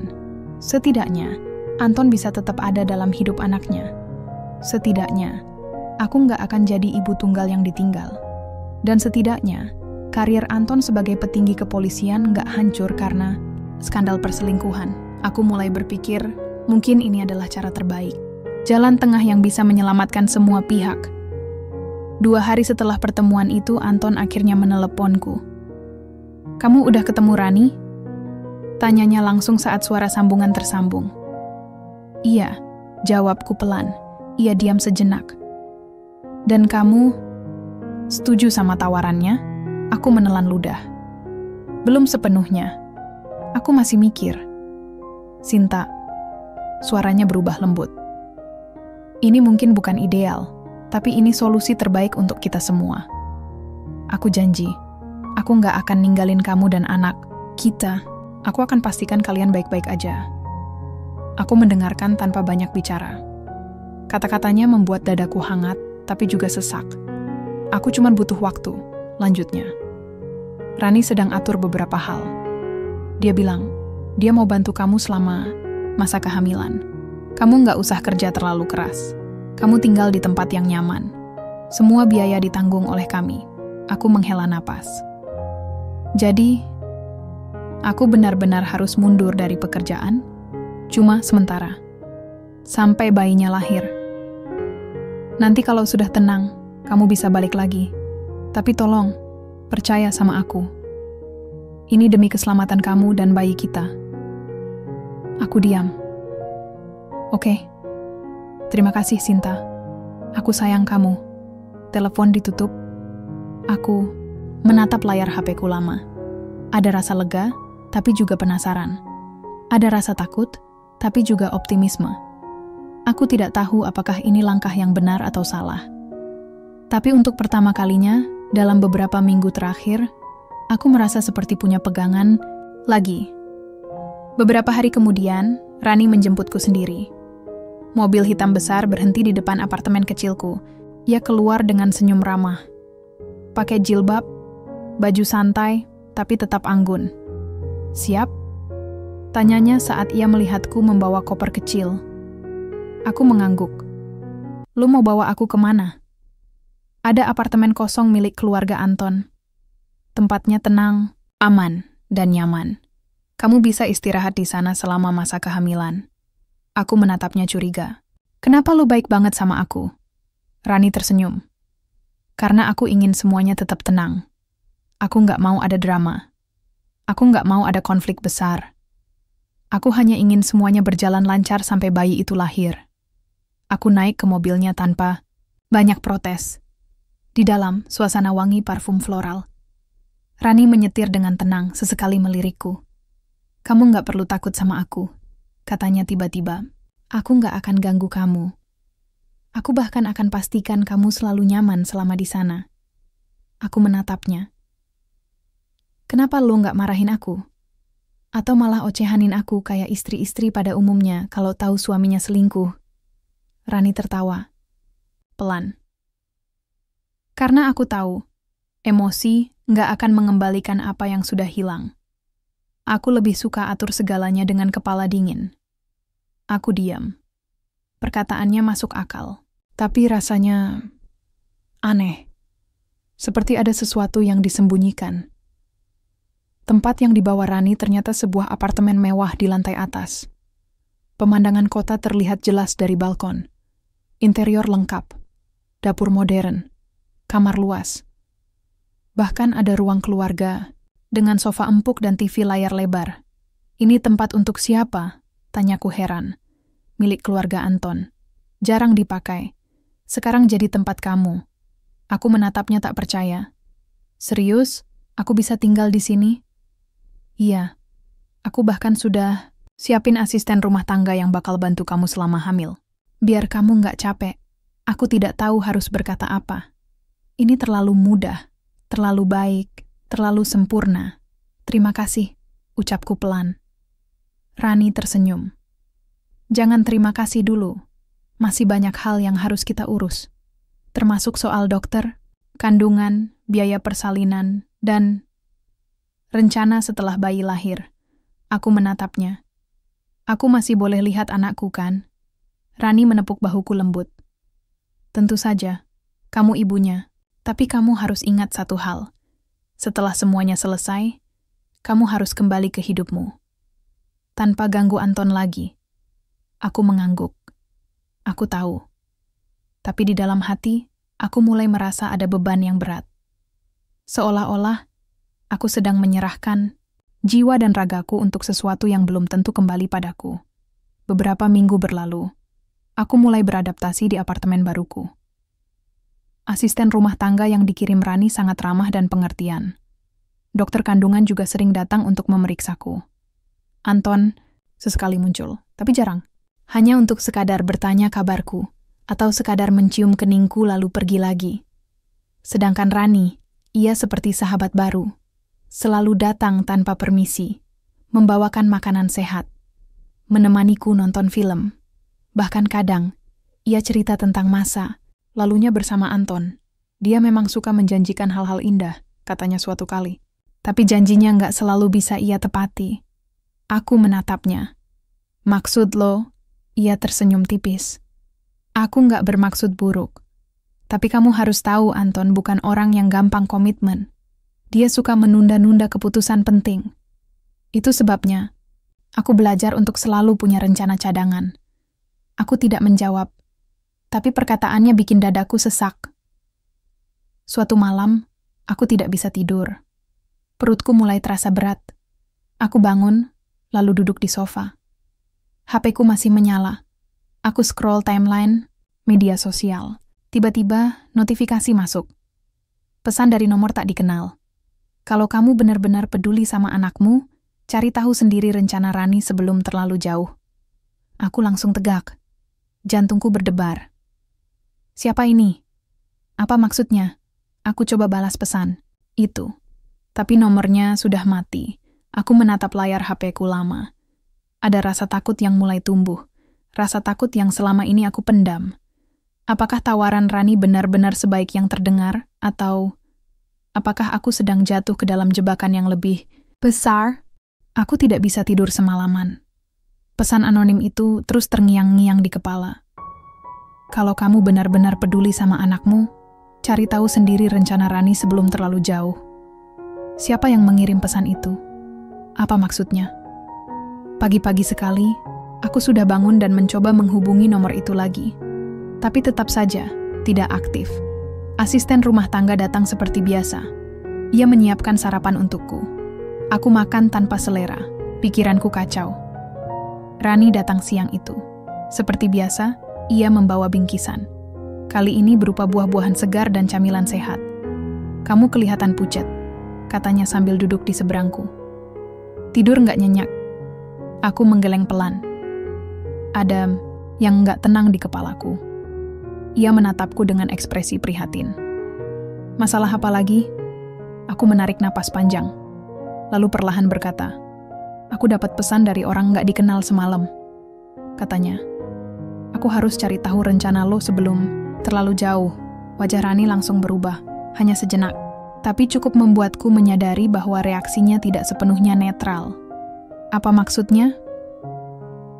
S1: Setidaknya, Anton bisa tetap ada dalam hidup anaknya. Setidaknya, aku nggak akan jadi ibu tunggal yang ditinggal. Dan setidaknya, karir Anton sebagai petinggi kepolisian nggak hancur karena skandal perselingkuhan. Aku mulai berpikir, mungkin ini adalah cara terbaik. Jalan tengah yang bisa menyelamatkan semua pihak. 2 hari setelah pertemuan itu, Anton akhirnya meneleponku. "Kamu udah ketemu Rani?" Tanyanya langsung saat suara sambungan tersambung. Iya, jawabku pelan. Ia diam sejenak. Dan kamu setuju sama tawarannya? Aku menelan ludah. Belum sepenuhnya. Aku masih mikir. Sinta, suaranya berubah lembut. Ini mungkin bukan ideal, tapi ini solusi terbaik untuk kita semua. Aku janji, aku nggak akan ninggalin kamu dan anak kita. Aku akan pastikan kalian baik-baik aja. Aku mendengarkan tanpa banyak bicara. Kata-katanya membuat dadaku hangat, tapi juga sesak. Aku cuma butuh waktu, lanjutnya. Rani sedang atur beberapa hal. Dia bilang, dia mau bantu kamu selama masa kehamilan. Kamu nggak usah kerja terlalu keras. Kamu tinggal di tempat yang nyaman. Semua biaya ditanggung oleh kami. Aku menghela napas. Jadi, aku benar-benar harus mundur dari pekerjaan, cuma sementara. Sampai bayinya lahir. Nanti kalau sudah tenang, kamu bisa balik lagi. Tapi tolong, percaya sama aku. Ini demi keselamatan kamu dan bayi kita. Aku diam. Oke. Terima kasih, Sinta. Aku sayang kamu. Telepon ditutup. Aku menatap layar HP-ku lama. Ada rasa lega, tapi juga penasaran. Ada rasa takut, tapi juga optimisme. Aku tidak tahu apakah ini langkah yang benar atau salah. Tapi untuk pertama kalinya, dalam beberapa minggu terakhir, aku merasa seperti punya pegangan lagi. Beberapa hari kemudian, Rani menjemputku sendiri. Mobil hitam besar berhenti di depan apartemen kecilku. Ia keluar dengan senyum ramah. Pakai jilbab, baju santai, tapi tetap anggun. Siap? Tanyanya saat ia melihatku membawa koper kecil. Aku mengangguk. Lu mau bawa aku kemana? Ada apartemen kosong milik keluarga Anton. Tempatnya tenang, aman, dan nyaman. Kamu bisa istirahat di sana selama masa kehamilan. Aku menatapnya curiga. Kenapa lu baik banget sama aku? Rani tersenyum. Karena aku ingin semuanya tetap tenang. Aku nggak mau ada drama. Aku nggak mau ada konflik besar. Aku hanya ingin semuanya berjalan lancar sampai bayi itu lahir. Aku naik ke mobilnya tanpa banyak protes. Di dalam, suasana wangi parfum floral. Rani menyetir dengan tenang, sesekali melirikku. Kamu nggak perlu takut sama aku, katanya tiba-tiba. Aku nggak akan ganggu kamu. Aku bahkan akan pastikan kamu selalu nyaman selama di sana. Aku menatapnya. Kenapa lo nggak marahin aku? Atau malah ocehanin aku kayak istri-istri pada umumnya kalau tahu suaminya selingkuh? Rani tertawa. Pelan. Karena aku tahu, emosi nggak akan mengembalikan apa yang sudah hilang. Aku lebih suka atur segalanya dengan kepala dingin. Aku diam. Perkataannya masuk akal, tapi rasanya aneh. Seperti ada sesuatu yang disembunyikan. Tempat yang dibawa Rani ternyata sebuah apartemen mewah di lantai atas. Pemandangan kota terlihat jelas dari balkon. Interior lengkap, dapur modern, kamar luas. Bahkan ada ruang keluarga dengan sofa empuk dan TV layar lebar. Ini tempat untuk siapa? Tanyaku heran. Milik keluarga Anton. Jarang dipakai. Sekarang jadi tempat kamu. Aku menatapnya tak percaya. Serius? Aku bisa tinggal di sini? Iya. Aku bahkan sudah siapin asisten rumah tangga yang bakal bantu kamu selama hamil. Biar kamu nggak capek. Aku tidak tahu harus berkata apa. Ini terlalu mudah, terlalu baik, terlalu sempurna. Terima kasih, ucapku pelan. Rani tersenyum. Jangan terima kasih dulu. Masih banyak hal yang harus kita urus. Termasuk soal dokter, kandungan, biaya persalinan, dan rencana setelah bayi lahir. Aku menatapnya. Aku masih boleh lihat anakku kan? Rani menepuk bahuku lembut. Tentu saja, kamu ibunya. Tapi kamu harus ingat satu hal. Setelah semuanya selesai, kamu harus kembali ke hidupmu. Tanpa ganggu Anton lagi. Aku mengangguk. Aku tahu. Tapi di dalam hati, aku mulai merasa ada beban yang berat. Seolah-olah, aku sedang menyerahkan jiwa dan ragaku untuk sesuatu yang belum tentu kembali padaku. Beberapa minggu berlalu, aku mulai beradaptasi di apartemen baruku. Asisten rumah tangga yang dikirim Rani sangat ramah dan pengertian. Dokter kandungan juga sering datang untuk memeriksaku. Anton sesekali muncul, tapi jarang. Hanya untuk sekadar bertanya kabarku, atau sekadar mencium keningku lalu pergi lagi. Sedangkan Rani, ia seperti sahabat baru. Selalu datang tanpa permisi, membawakan makanan sehat, menemaniku nonton film. Bahkan kadang, ia cerita tentang masa lalunya bersama Anton. Dia memang suka menjanjikan hal-hal indah, katanya suatu kali. Tapi janjinya nggak selalu bisa ia tepati. Aku menatapnya. Maksud lo? Ia tersenyum tipis. Aku nggak bermaksud buruk. Tapi kamu harus tahu Anton bukan orang yang gampang komitmen. Dia suka menunda-nunda keputusan penting. Itu sebabnya, aku belajar untuk selalu punya rencana cadangan. Aku tidak menjawab, tapi perkataannya bikin dadaku sesak. Suatu malam, aku tidak bisa tidur. Perutku mulai terasa berat. Aku bangun, lalu duduk di sofa. HP-ku masih menyala. Aku scroll timeline, media sosial. Tiba-tiba, notifikasi masuk. Pesan dari nomor tak dikenal. Kalau kamu benar-benar peduli sama anakmu, cari tahu sendiri rencana Rani sebelum terlalu jauh. Aku langsung tegak. Jantungku berdebar. Siapa ini? Apa maksudnya? Aku coba balas pesan. Itu. Tapi nomornya sudah mati. Aku menatap layar HP-ku lama. Ada rasa takut yang mulai tumbuh. Rasa takut yang selama ini aku pendam. Apakah tawaran Rani benar-benar sebaik yang terdengar? Atau apakah aku sedang jatuh ke dalam jebakan yang lebih besar? Aku tidak bisa tidur semalaman. Pesan anonim itu terus terngiang-ngiang di kepala. Kalau kamu benar-benar peduli sama anakmu, cari tahu sendiri rencana Rani sebelum terlalu jauh. Siapa yang mengirim pesan itu? Apa maksudnya? Pagi-pagi sekali, aku sudah bangun dan mencoba menghubungi nomor itu lagi. Tapi tetap saja, tidak aktif. Asisten rumah tangga datang seperti biasa. Ia menyiapkan sarapan untukku. Aku makan tanpa selera. Pikiranku kacau. Rani datang siang itu. Seperti biasa, ia membawa bingkisan. Kali ini berupa buah-buahan segar dan camilan sehat. Kamu kelihatan pucat, katanya sambil duduk di seberangku. Tidur nggak nyenyak. Aku menggeleng pelan. Ada yang nggak tenang di kepalaku. Ia menatapku dengan ekspresi prihatin. Masalah apa lagi? Aku menarik napas panjang. Lalu perlahan berkata, aku dapat pesan dari orang nggak dikenal semalam. Katanya, aku harus cari tahu rencana lo sebelum terlalu jauh. Wajah Rani langsung berubah, hanya sejenak. Tapi cukup membuatku menyadari bahwa reaksinya tidak sepenuhnya netral. Apa maksudnya?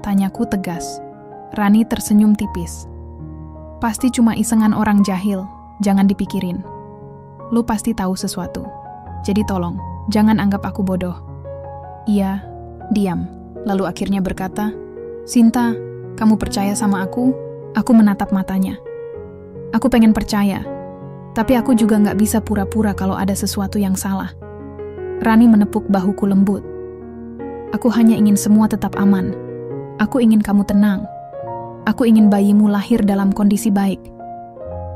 S1: Tanyaku tegas. Rani tersenyum tipis. Pasti cuma isengan orang jahil, jangan dipikirin. Lu pasti tahu sesuatu. Jadi tolong, jangan anggap aku bodoh. Ia diam, lalu akhirnya berkata, Sinta, kamu percaya sama aku? Aku menatap matanya. Aku pengen percaya, tapi aku juga nggak bisa pura-pura kalau ada sesuatu yang salah. Rani menepuk bahuku lembut. Aku hanya ingin semua tetap aman. Aku ingin kamu tenang. Aku ingin bayimu lahir dalam kondisi baik.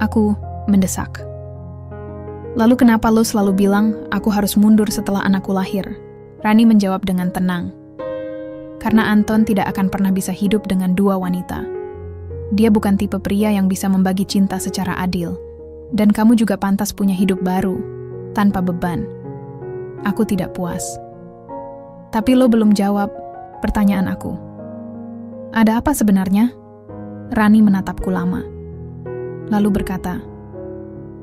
S1: Aku mendesak. Lalu kenapa lo selalu bilang aku harus mundur setelah anakku lahir? Rani menjawab dengan tenang. Karena Anton tidak akan pernah bisa hidup dengan dua wanita. Dia bukan tipe pria yang bisa membagi cinta secara adil. Dan kamu juga pantas punya hidup baru, tanpa beban. Aku tidak puas. Tapi lo belum jawab pertanyaan aku. Ada apa sebenarnya? Rani menatapku lama. Lalu berkata,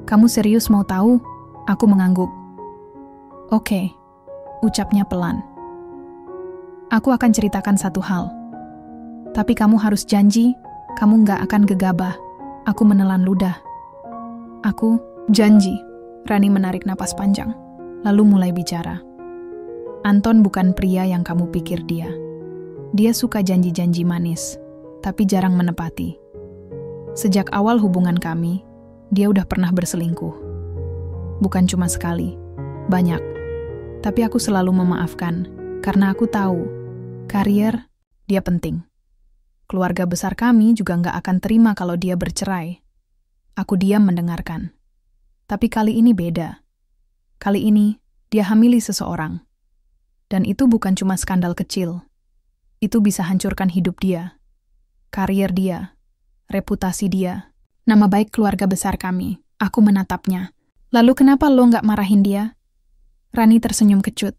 S1: kamu serius mau tahu? Aku mengangguk. Oke, ucapnya pelan. Aku akan ceritakan satu hal. Tapi kamu harus janji, kamu nggak akan gegabah. Aku menelan ludah. Aku janji. Rani menarik napas panjang, lalu mulai bicara. Anton bukan pria yang kamu pikir dia. Dia suka janji-janji manis, tapi jarang menepati. Sejak awal hubungan kami, dia udah pernah berselingkuh. Bukan cuma sekali, banyak. Tapi aku selalu memaafkan, karena aku tahu, karier, dia penting. Keluarga besar kami juga nggak akan terima kalau dia bercerai. Aku diam mendengarkan. Tapi kali ini beda. Kali ini, dia hamili seseorang. Dan itu bukan cuma skandal kecil. Itu bisa hancurkan hidup dia, karier dia, reputasi dia, nama baik keluarga besar kami. Aku menatapnya. Lalu kenapa lo nggak marahin dia? Rani tersenyum kecut.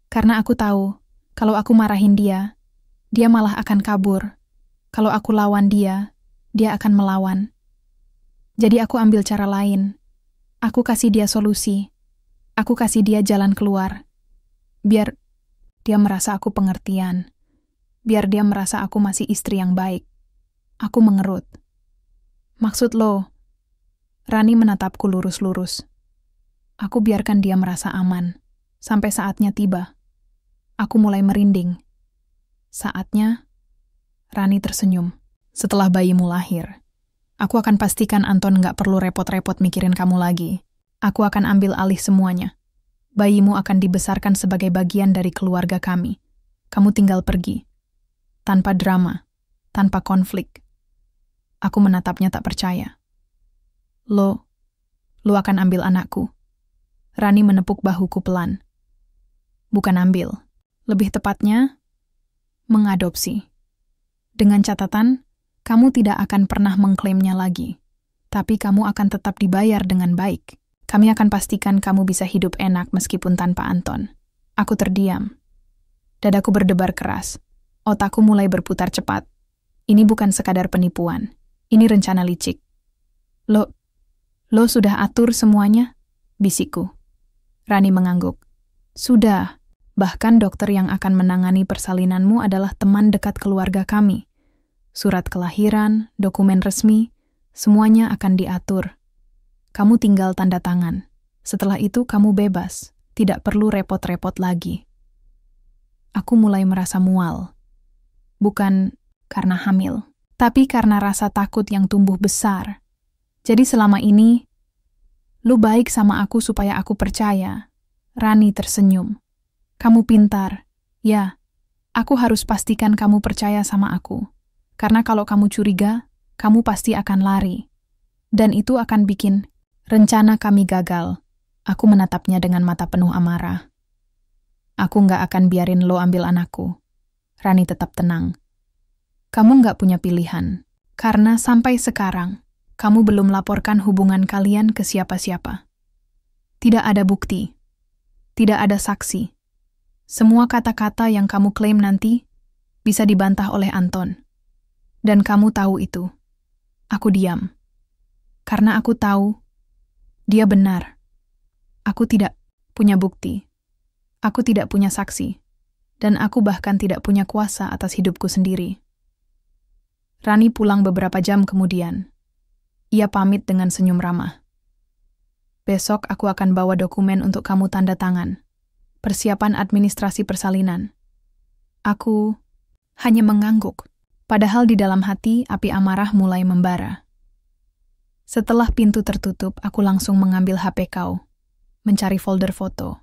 S1: Karena aku tahu, kalau aku marahin dia malah akan kabur. Kalau aku lawan dia akan melawan. Jadi aku ambil cara lain. Aku kasih dia solusi. Aku kasih dia jalan keluar. Biar dia merasa aku pengertian. Biar dia merasa aku masih istri yang baik. Aku mengerut. Maksud lo? Rani menatapku lurus-lurus. Aku biarkan dia merasa aman. Sampai saatnya tiba. Aku mulai merinding. Saatnya, Rani tersenyum. Setelah bayimu lahir, aku akan pastikan Anton nggak perlu repot-repot mikirin kamu lagi. Aku akan ambil alih semuanya. Bayimu akan dibesarkan sebagai bagian dari keluarga kami. Kamu tinggal pergi. Tanpa drama, tanpa konflik. Aku menatapnya tak percaya. Lo akan ambil anakku. Rani menepuk bahuku pelan. Bukan ambil, lebih tepatnya, mengadopsi. Dengan catatan, kamu tidak akan pernah mengklaimnya lagi. Tapi kamu akan tetap dibayar dengan baik. Kami akan pastikan kamu bisa hidup enak meskipun tanpa Anton. Aku terdiam. Dadaku berdebar keras. Otakku mulai berputar cepat. Ini bukan sekadar penipuan. Ini rencana licik. Lo sudah atur semuanya? Bisikku. Rani mengangguk. Sudah. Bahkan dokter yang akan menangani persalinanmu adalah teman dekat keluarga kami. Surat kelahiran, dokumen resmi, semuanya akan diatur. Kamu tinggal tanda tangan. Setelah itu kamu bebas. Tidak perlu repot-repot lagi. Aku mulai merasa mual. Bukan karena hamil, tapi karena rasa takut yang tumbuh besar. Jadi selama ini, lu baik sama aku supaya aku percaya. Rani tersenyum. Kamu pintar. Ya, aku harus pastikan kamu percaya sama aku. Karena kalau kamu curiga, kamu pasti akan lari. Dan itu akan bikin rencana kami gagal. Aku menatapnya dengan mata penuh amarah. Aku nggak akan biarin lo ambil anakku. Rani tetap tenang. Kamu nggak punya pilihan. Karena sampai sekarang, kamu belum laporkan hubungan kalian ke siapa-siapa. Tidak ada bukti. Tidak ada saksi. Semua kata-kata yang kamu klaim nanti bisa dibantah oleh Anton. Dan kamu tahu itu. Aku diam. Karena aku tahu dia benar. Aku tidak punya bukti. Aku tidak punya saksi. Dan aku bahkan tidak punya kuasa atas hidupku sendiri. Rani pulang beberapa jam kemudian. Ia pamit dengan senyum ramah. Besok aku akan bawa dokumen untuk kamu tanda tangan. Persiapan administrasi persalinan. Aku hanya mengangguk. Padahal di dalam hati api amarah mulai membara. Setelah pintu tertutup, aku langsung mengambil HP kau. Mencari folder foto.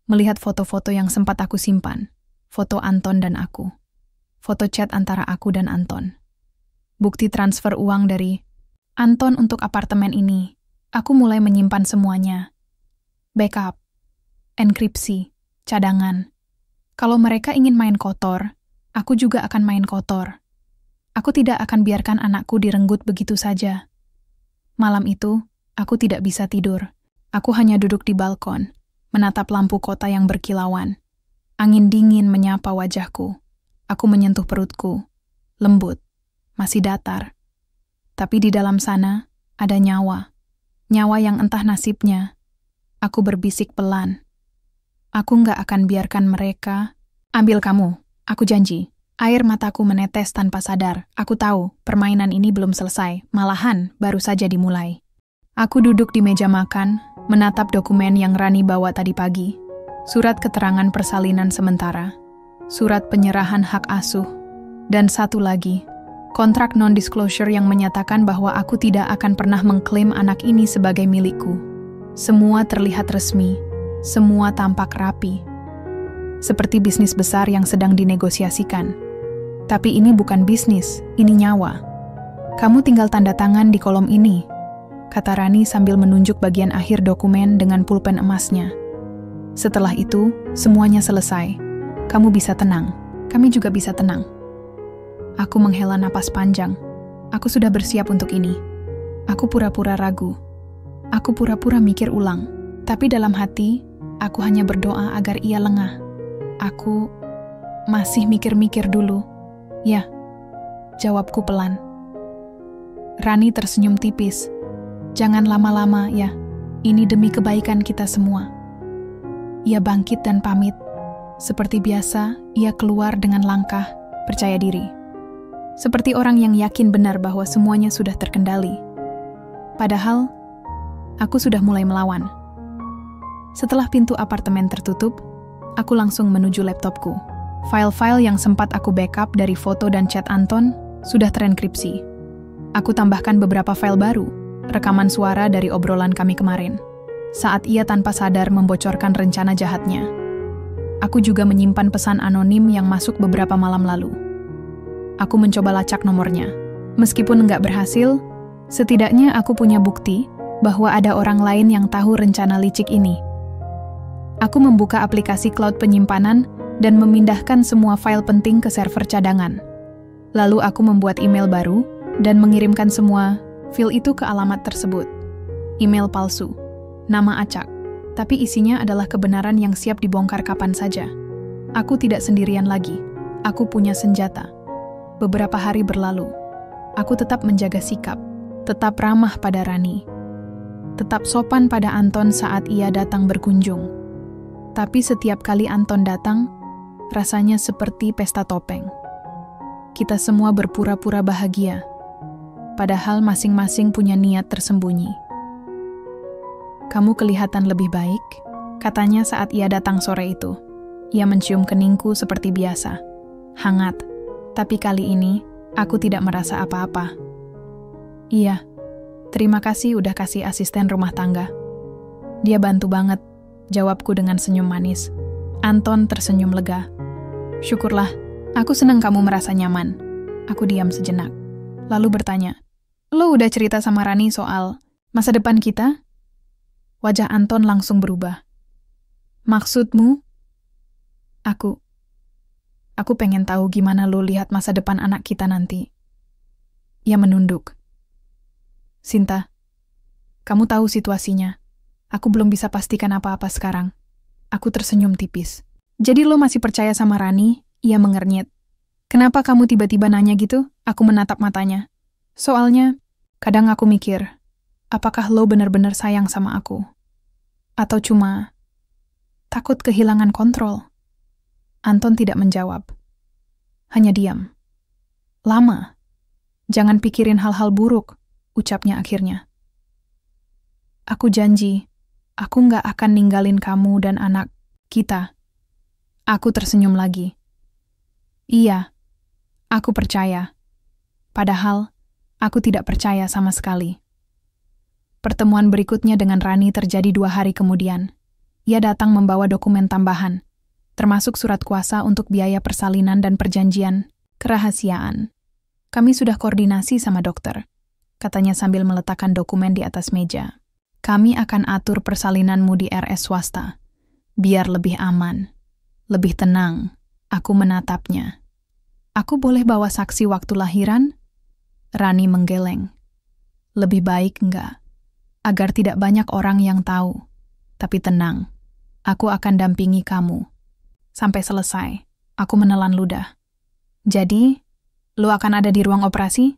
S1: Melihat foto-foto yang sempat aku simpan. Foto Anton dan aku. Foto chat antara aku dan Anton. Bukti transfer uang dari Anton untuk apartemen ini. Aku mulai menyimpan semuanya. Backup, enkripsi, cadangan. Kalau mereka ingin main kotor, aku juga akan main kotor. Aku tidak akan biarkan anakku direnggut begitu saja. Malam itu, aku tidak bisa tidur. Aku hanya duduk di balkon, menatap lampu kota yang berkilauan. Angin dingin menyapa wajahku. Aku menyentuh perutku. Lembut, masih datar. Tapi di dalam sana, ada nyawa. Nyawa yang entah nasibnya. Aku berbisik pelan. Aku nggak akan biarkan mereka ambil kamu. Aku janji. Air mataku menetes tanpa sadar. Aku tahu, permainan ini belum selesai. Malahan, baru saja dimulai. Aku duduk di meja makan, menatap dokumen yang Rani bawa tadi pagi. Surat keterangan persalinan sementara. Surat penyerahan hak asuh. Dan satu lagi, kontrak non-disclosure yang menyatakan bahwa aku tidak akan pernah mengklaim anak ini sebagai milikku. Semua terlihat resmi, Semua tampak rapi, seperti bisnis besar yang sedang dinegosiasikan. Tapi ini bukan bisnis, ini nyawa. Kamu tinggal tanda tangan di kolom ini, kata Rani sambil menunjuk bagian akhir dokumen dengan pulpen emasnya. Setelah itu, semuanya selesai. Kamu bisa tenang. Kami juga bisa tenang. Aku menghela napas panjang. Aku sudah bersiap untuk ini. Aku pura-pura ragu. Aku pura-pura mikir ulang. Tapi dalam hati, aku hanya berdoa agar ia lengah. Aku masih mikir-mikir dulu. Ya, jawabku pelan. Rani tersenyum tipis. Jangan lama-lama ya, ini demi kebaikan kita semua. Ia bangkit dan pamit. Seperti biasa, ia keluar dengan langkah percaya diri. Seperti orang yang yakin benar bahwa semuanya sudah terkendali. Padahal, aku sudah mulai melawan. Setelah pintu apartemen tertutup, aku langsung menuju laptopku. File-file yang sempat aku backup dari foto dan chat Anton sudah terenkripsi. Aku tambahkan beberapa file baru, rekaman suara dari obrolan kami kemarin, saat ia tanpa sadar membocorkan rencana jahatnya. Aku juga menyimpan pesan anonim yang masuk beberapa malam lalu. Aku mencoba lacak nomornya. Meskipun nggak berhasil, setidaknya aku punya bukti bahwa ada orang lain yang tahu rencana licik ini. Aku membuka aplikasi cloud penyimpanan dan memindahkan semua file penting ke server cadangan. Lalu aku membuat email baru dan mengirimkan semua file itu ke alamat tersebut. Email palsu, nama acak, tapi isinya adalah kebenaran yang siap dibongkar kapan saja. Aku tidak sendirian lagi. Aku punya senjata. Beberapa hari berlalu. Aku tetap menjaga sikap, tetap ramah pada Rani, tetap sopan pada Anton saat ia datang berkunjung. Tapi setiap kali Anton datang, rasanya seperti pesta topeng. Kita semua berpura-pura bahagia, padahal masing-masing punya niat tersembunyi. Kamu kelihatan lebih baik, katanya saat ia datang sore itu. Ia mencium keningku seperti biasa. Hangat, tapi kali ini aku tidak merasa apa-apa. Iya, terima kasih udah kasih asisten rumah tangga. Dia bantu banget, jawabku dengan senyum manis. Anton tersenyum lega. Syukurlah, aku senang kamu merasa nyaman. Aku diam sejenak, lalu bertanya, lo udah cerita sama Rani soal masa depan kita? Wajah Anton langsung berubah. Maksudmu? Aku pengen tahu gimana lo lihat masa depan anak kita nanti. Ia menunduk. Sinta, kamu tahu situasinya. Aku belum bisa pastikan apa-apa sekarang. Aku tersenyum tipis. Jadi lo masih percaya sama Rani? Ia mengernyit. Kenapa kamu tiba-tiba nanya gitu? Aku menatap matanya. Soalnya, kadang aku mikir, apakah lo benar-benar sayang sama aku? Atau cuma takut kehilangan kontrol? Anton tidak menjawab. Hanya diam. Lama. Jangan pikirin hal-hal buruk, ucapnya akhirnya. Aku janji, aku nggak akan ninggalin kamu dan anak kita. Aku tersenyum lagi. Iya, aku percaya. Padahal, aku tidak percaya sama sekali. Pertemuan berikutnya dengan Rani terjadi 2 hari kemudian. Ia datang membawa dokumen tambahan, termasuk surat kuasa untuk biaya persalinan dan perjanjian kerahasiaan. Kami sudah koordinasi sama dokter, katanya sambil meletakkan dokumen di atas meja. Kami akan atur persalinanmu di RS swasta, biar lebih aman, lebih tenang. Aku menatapnya. Aku boleh bawa saksi waktu lahiran? Rani menggeleng. Lebih baik enggak. Agar tidak banyak orang yang tahu. Tapi tenang, aku akan dampingi kamu. Sampai selesai, aku menelan ludah. Jadi, lo akan ada di ruang operasi?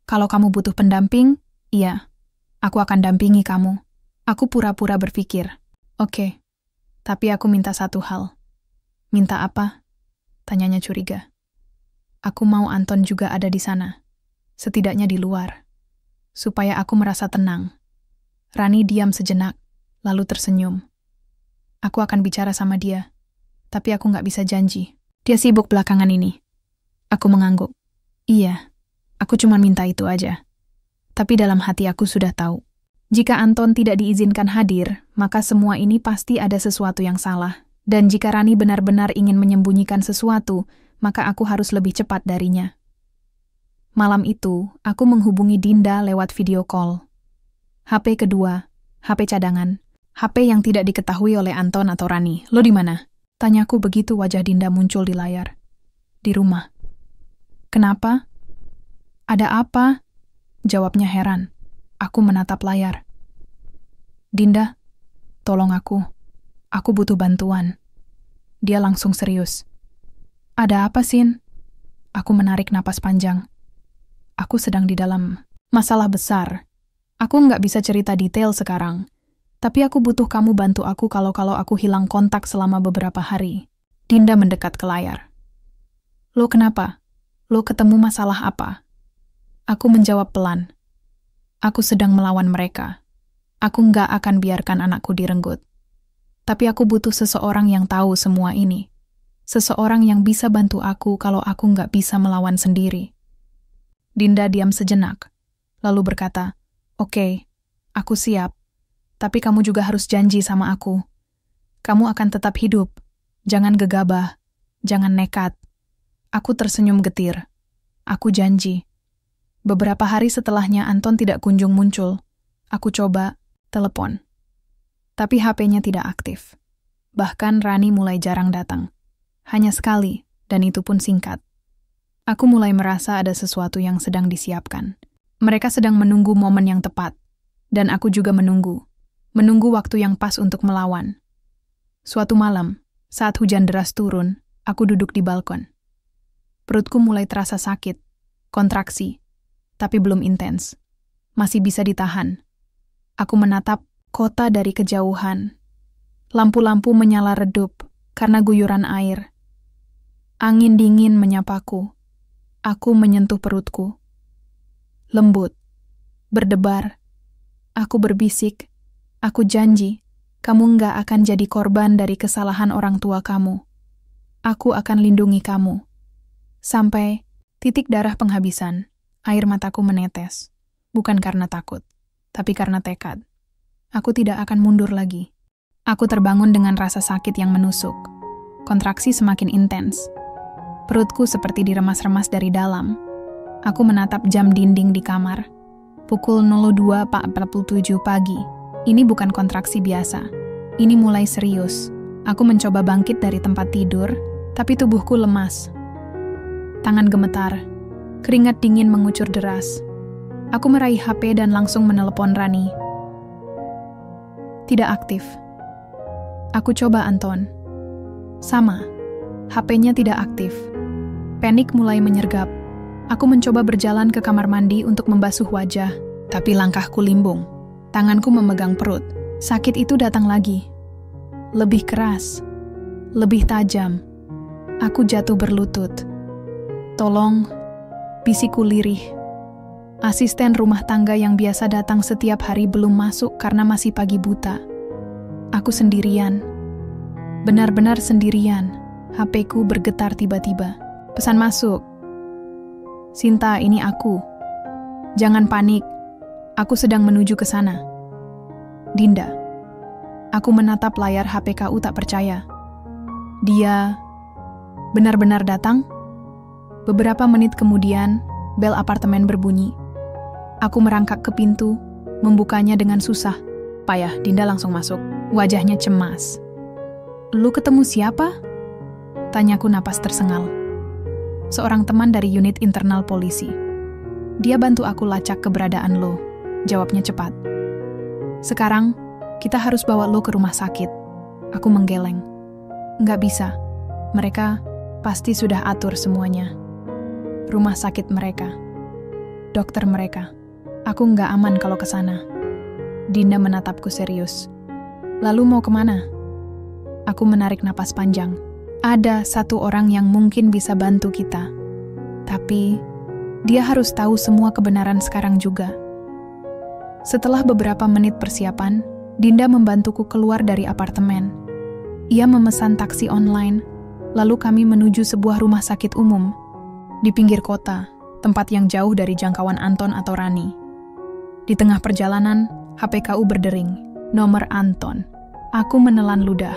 S1: Kalau kamu butuh pendamping, iya, aku akan dampingi kamu. Aku pura-pura berpikir, oke, tapi aku minta satu hal. Minta apa? Tanyanya curiga. Aku mau Anton juga ada di sana, setidaknya di luar, supaya aku merasa tenang. Rani diam sejenak, lalu tersenyum. Aku akan bicara sama dia, tapi aku nggak bisa janji. Dia sibuk belakangan ini. Aku mengangguk. Iya, aku cuma minta itu aja. Tapi dalam hati aku sudah tahu. Jika Anton tidak diizinkan hadir, maka semua ini pasti ada sesuatu yang salah. Dan jika Rani benar-benar ingin menyembunyikan sesuatu, maka aku harus lebih cepat darinya. Malam itu, aku menghubungi Dinda lewat video call. HP kedua, HP cadangan, HP yang tidak diketahui oleh Anton atau Rani. Lo di mana? Tanyaku begitu wajah Dinda muncul di layar. Di rumah. Kenapa? Ada apa? Jawabnya heran. Aku menatap layar. Dinda, tolong aku. Aku butuh bantuan. Dia langsung serius. Ada apa, Sin? Aku menarik napas panjang. Aku sedang di dalam masalah besar. Aku nggak bisa cerita detail sekarang. Tapi aku butuh kamu bantu aku kalau aku hilang kontak selama beberapa hari. Dinda mendekat ke layar. Lo kenapa? Lo ketemu masalah apa? Aku menjawab pelan. Aku sedang melawan mereka. Aku nggak akan biarkan anakku direnggut. Tapi aku butuh seseorang yang tahu semua ini. Seseorang yang bisa bantu aku kalau aku nggak bisa melawan sendiri. Dinda diam sejenak, lalu berkata, Oke, aku siap. Tapi kamu juga harus janji sama aku. Kamu akan tetap hidup. Jangan gegabah. Jangan nekat. Aku tersenyum getir. Aku janji. Beberapa hari setelahnya Anton tidak kunjung muncul. Aku coba telepon. Tapi HP-nya tidak aktif. Bahkan Rani mulai jarang datang. Hanya sekali, dan itu pun singkat. Aku mulai merasa ada sesuatu yang sedang disiapkan. Mereka sedang menunggu momen yang tepat. Dan aku juga menunggu. Menunggu waktu yang pas untuk melawan. Suatu malam, saat hujan deras turun, aku duduk di balkon. Perutku mulai terasa sakit, kontraksi. Tapi belum intens. Masih bisa ditahan. Aku menatap kota dari kejauhan. Lampu-lampu menyala redup karena guyuran air. Angin dingin menyapaku. Aku menyentuh perutku. Lembut. Berdebar. Aku berbisik. Aku janji, kamu nggak akan jadi korban dari kesalahan orang tua kamu. Aku akan lindungi kamu. Sampai titik darah penghabisan. Air mataku menetes, bukan karena takut, tapi karena tekad. Aku tidak akan mundur lagi. Aku terbangun dengan rasa sakit yang menusuk. Kontraksi semakin intens. Perutku seperti diremas-remas dari dalam. Aku menatap jam dinding di kamar. Pukul 02.47 pagi. Ini bukan kontraksi biasa. Ini mulai serius. Aku mencoba bangkit dari tempat tidur, tapi tubuhku lemas. Tangan gemetar. Keringat dingin mengucur deras. Aku meraih HP dan langsung menelepon Rani. Tidak aktif. Aku coba Anton. Sama. HP-nya tidak aktif. Panik mulai menyergap. Aku mencoba berjalan ke kamar mandi untuk membasuh wajah, tapi langkahku limbung. Tanganku memegang perut. Sakit itu datang lagi. Lebih keras. Lebih tajam. Aku jatuh berlutut. Tolong. Bisikku lirih. Asisten rumah tangga yang biasa datang setiap hari belum masuk karena masih pagi buta. Aku sendirian. Benar-benar sendirian. HP-ku bergetar tiba-tiba. Pesan masuk. Sinta, ini aku. Jangan panik. Aku sedang menuju ke sana. Dinda. Aku menatap layar HPKU tak percaya. Dia benar-benar datang? Beberapa menit kemudian, bel apartemen berbunyi. Aku merangkak ke pintu, membukanya dengan susah. Payah, Dinda langsung masuk. Wajahnya cemas. Lu ketemu siapa? Tanyaku napas tersengal. Seorang teman dari unit internal polisi. Dia bantu aku lacak keberadaan lo. Jawabnya cepat. Sekarang, kita harus bawa lo ke rumah sakit. Aku menggeleng. Nggak bisa. Mereka pasti sudah atur semuanya. Rumah sakit mereka. Dokter mereka. Aku nggak aman kalau ke sana. Dinda menatapku serius. Lalu mau kemana? Aku menarik napas panjang. Ada satu orang yang mungkin bisa bantu kita. Tapi, dia harus tahu semua kebenaran sekarang juga. Setelah beberapa menit persiapan, Dinda membantuku keluar dari apartemen. Ia memesan taksi online, lalu kami menuju sebuah rumah sakit umum. Di pinggir kota, tempat yang jauh dari jangkauan Anton atau Rani. Di tengah perjalanan, HPKU berdering. Nomor Anton. Aku menelan ludah.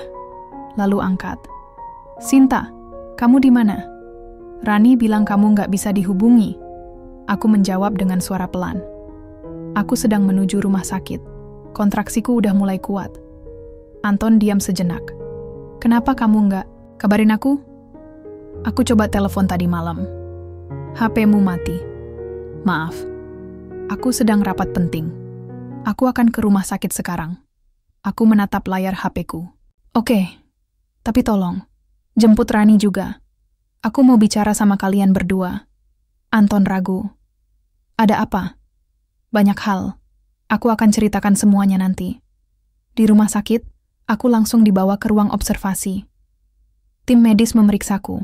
S1: Lalu angkat. Sinta, kamu di mana? Rani bilang kamu nggak bisa dihubungi. Aku menjawab dengan suara pelan. Aku sedang menuju rumah sakit. Kontraksiku udah mulai kuat. Anton diam sejenak. Kenapa kamu nggak kabarin aku? Aku coba telepon tadi malam. HP-mu mati. Maaf. Aku sedang rapat penting. Aku akan ke rumah sakit sekarang. Aku menatap layar HP-ku. Oke, tapi tolong, jemput Rani juga. Aku mau bicara sama kalian berdua. Anton ragu. Ada apa? Banyak hal. Aku akan ceritakan semuanya nanti. Di rumah sakit, aku langsung dibawa ke ruang observasi. Tim medis memeriksaku.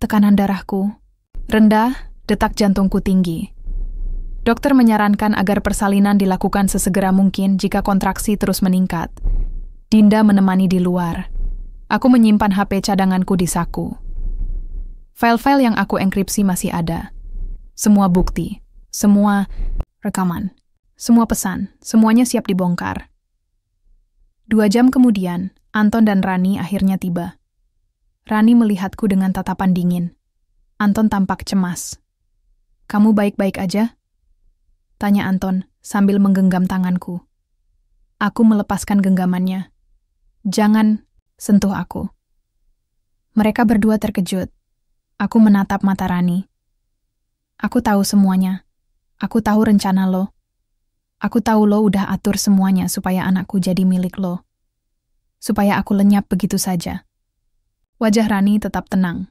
S1: Tekanan darahku rendah, detak jantungku tinggi. Dokter menyarankan agar persalinan dilakukan sesegera mungkin jika kontraksi terus meningkat. Dinda menemani di luar. Aku menyimpan HP cadanganku di saku. File-file yang aku enkripsi masih ada. Semua bukti, semua rekaman, semua pesan, semuanya siap dibongkar. 2 jam kemudian, Anton dan Rani akhirnya tiba. Rani melihatku dengan tatapan dingin. Anton tampak cemas. Kamu baik-baik aja? Tanya Anton sambil menggenggam tanganku. Aku melepaskan genggamannya. Jangan sentuh aku. Mereka berdua terkejut. Aku menatap mata Rani. Aku tahu semuanya. Aku tahu rencana lo. Aku tahu lo udah atur semuanya supaya anakku jadi milik lo. Supaya aku lenyap begitu saja. Wajah Rani tetap tenang.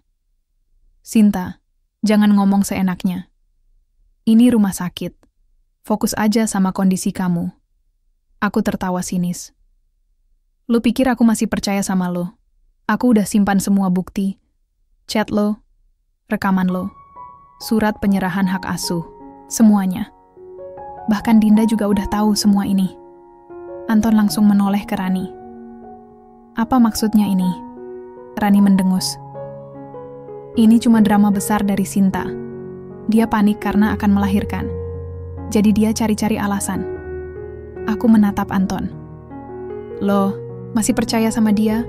S1: Sinta, jangan ngomong seenaknya. Ini rumah sakit. Fokus aja sama kondisi kamu. Aku tertawa sinis. Lu pikir aku masih percaya sama lo? Aku udah simpan semua bukti. Chat lo, rekaman lo, surat penyerahan hak asuh, semuanya. Bahkan Dinda juga udah tahu semua ini. Anton langsung menoleh ke Rani. Apa maksudnya ini? Rani mendengus. Ini cuma drama besar dari Sinta. Dia panik karena akan melahirkan. Jadi dia cari-cari alasan. Aku menatap Anton. Lo masih percaya sama dia?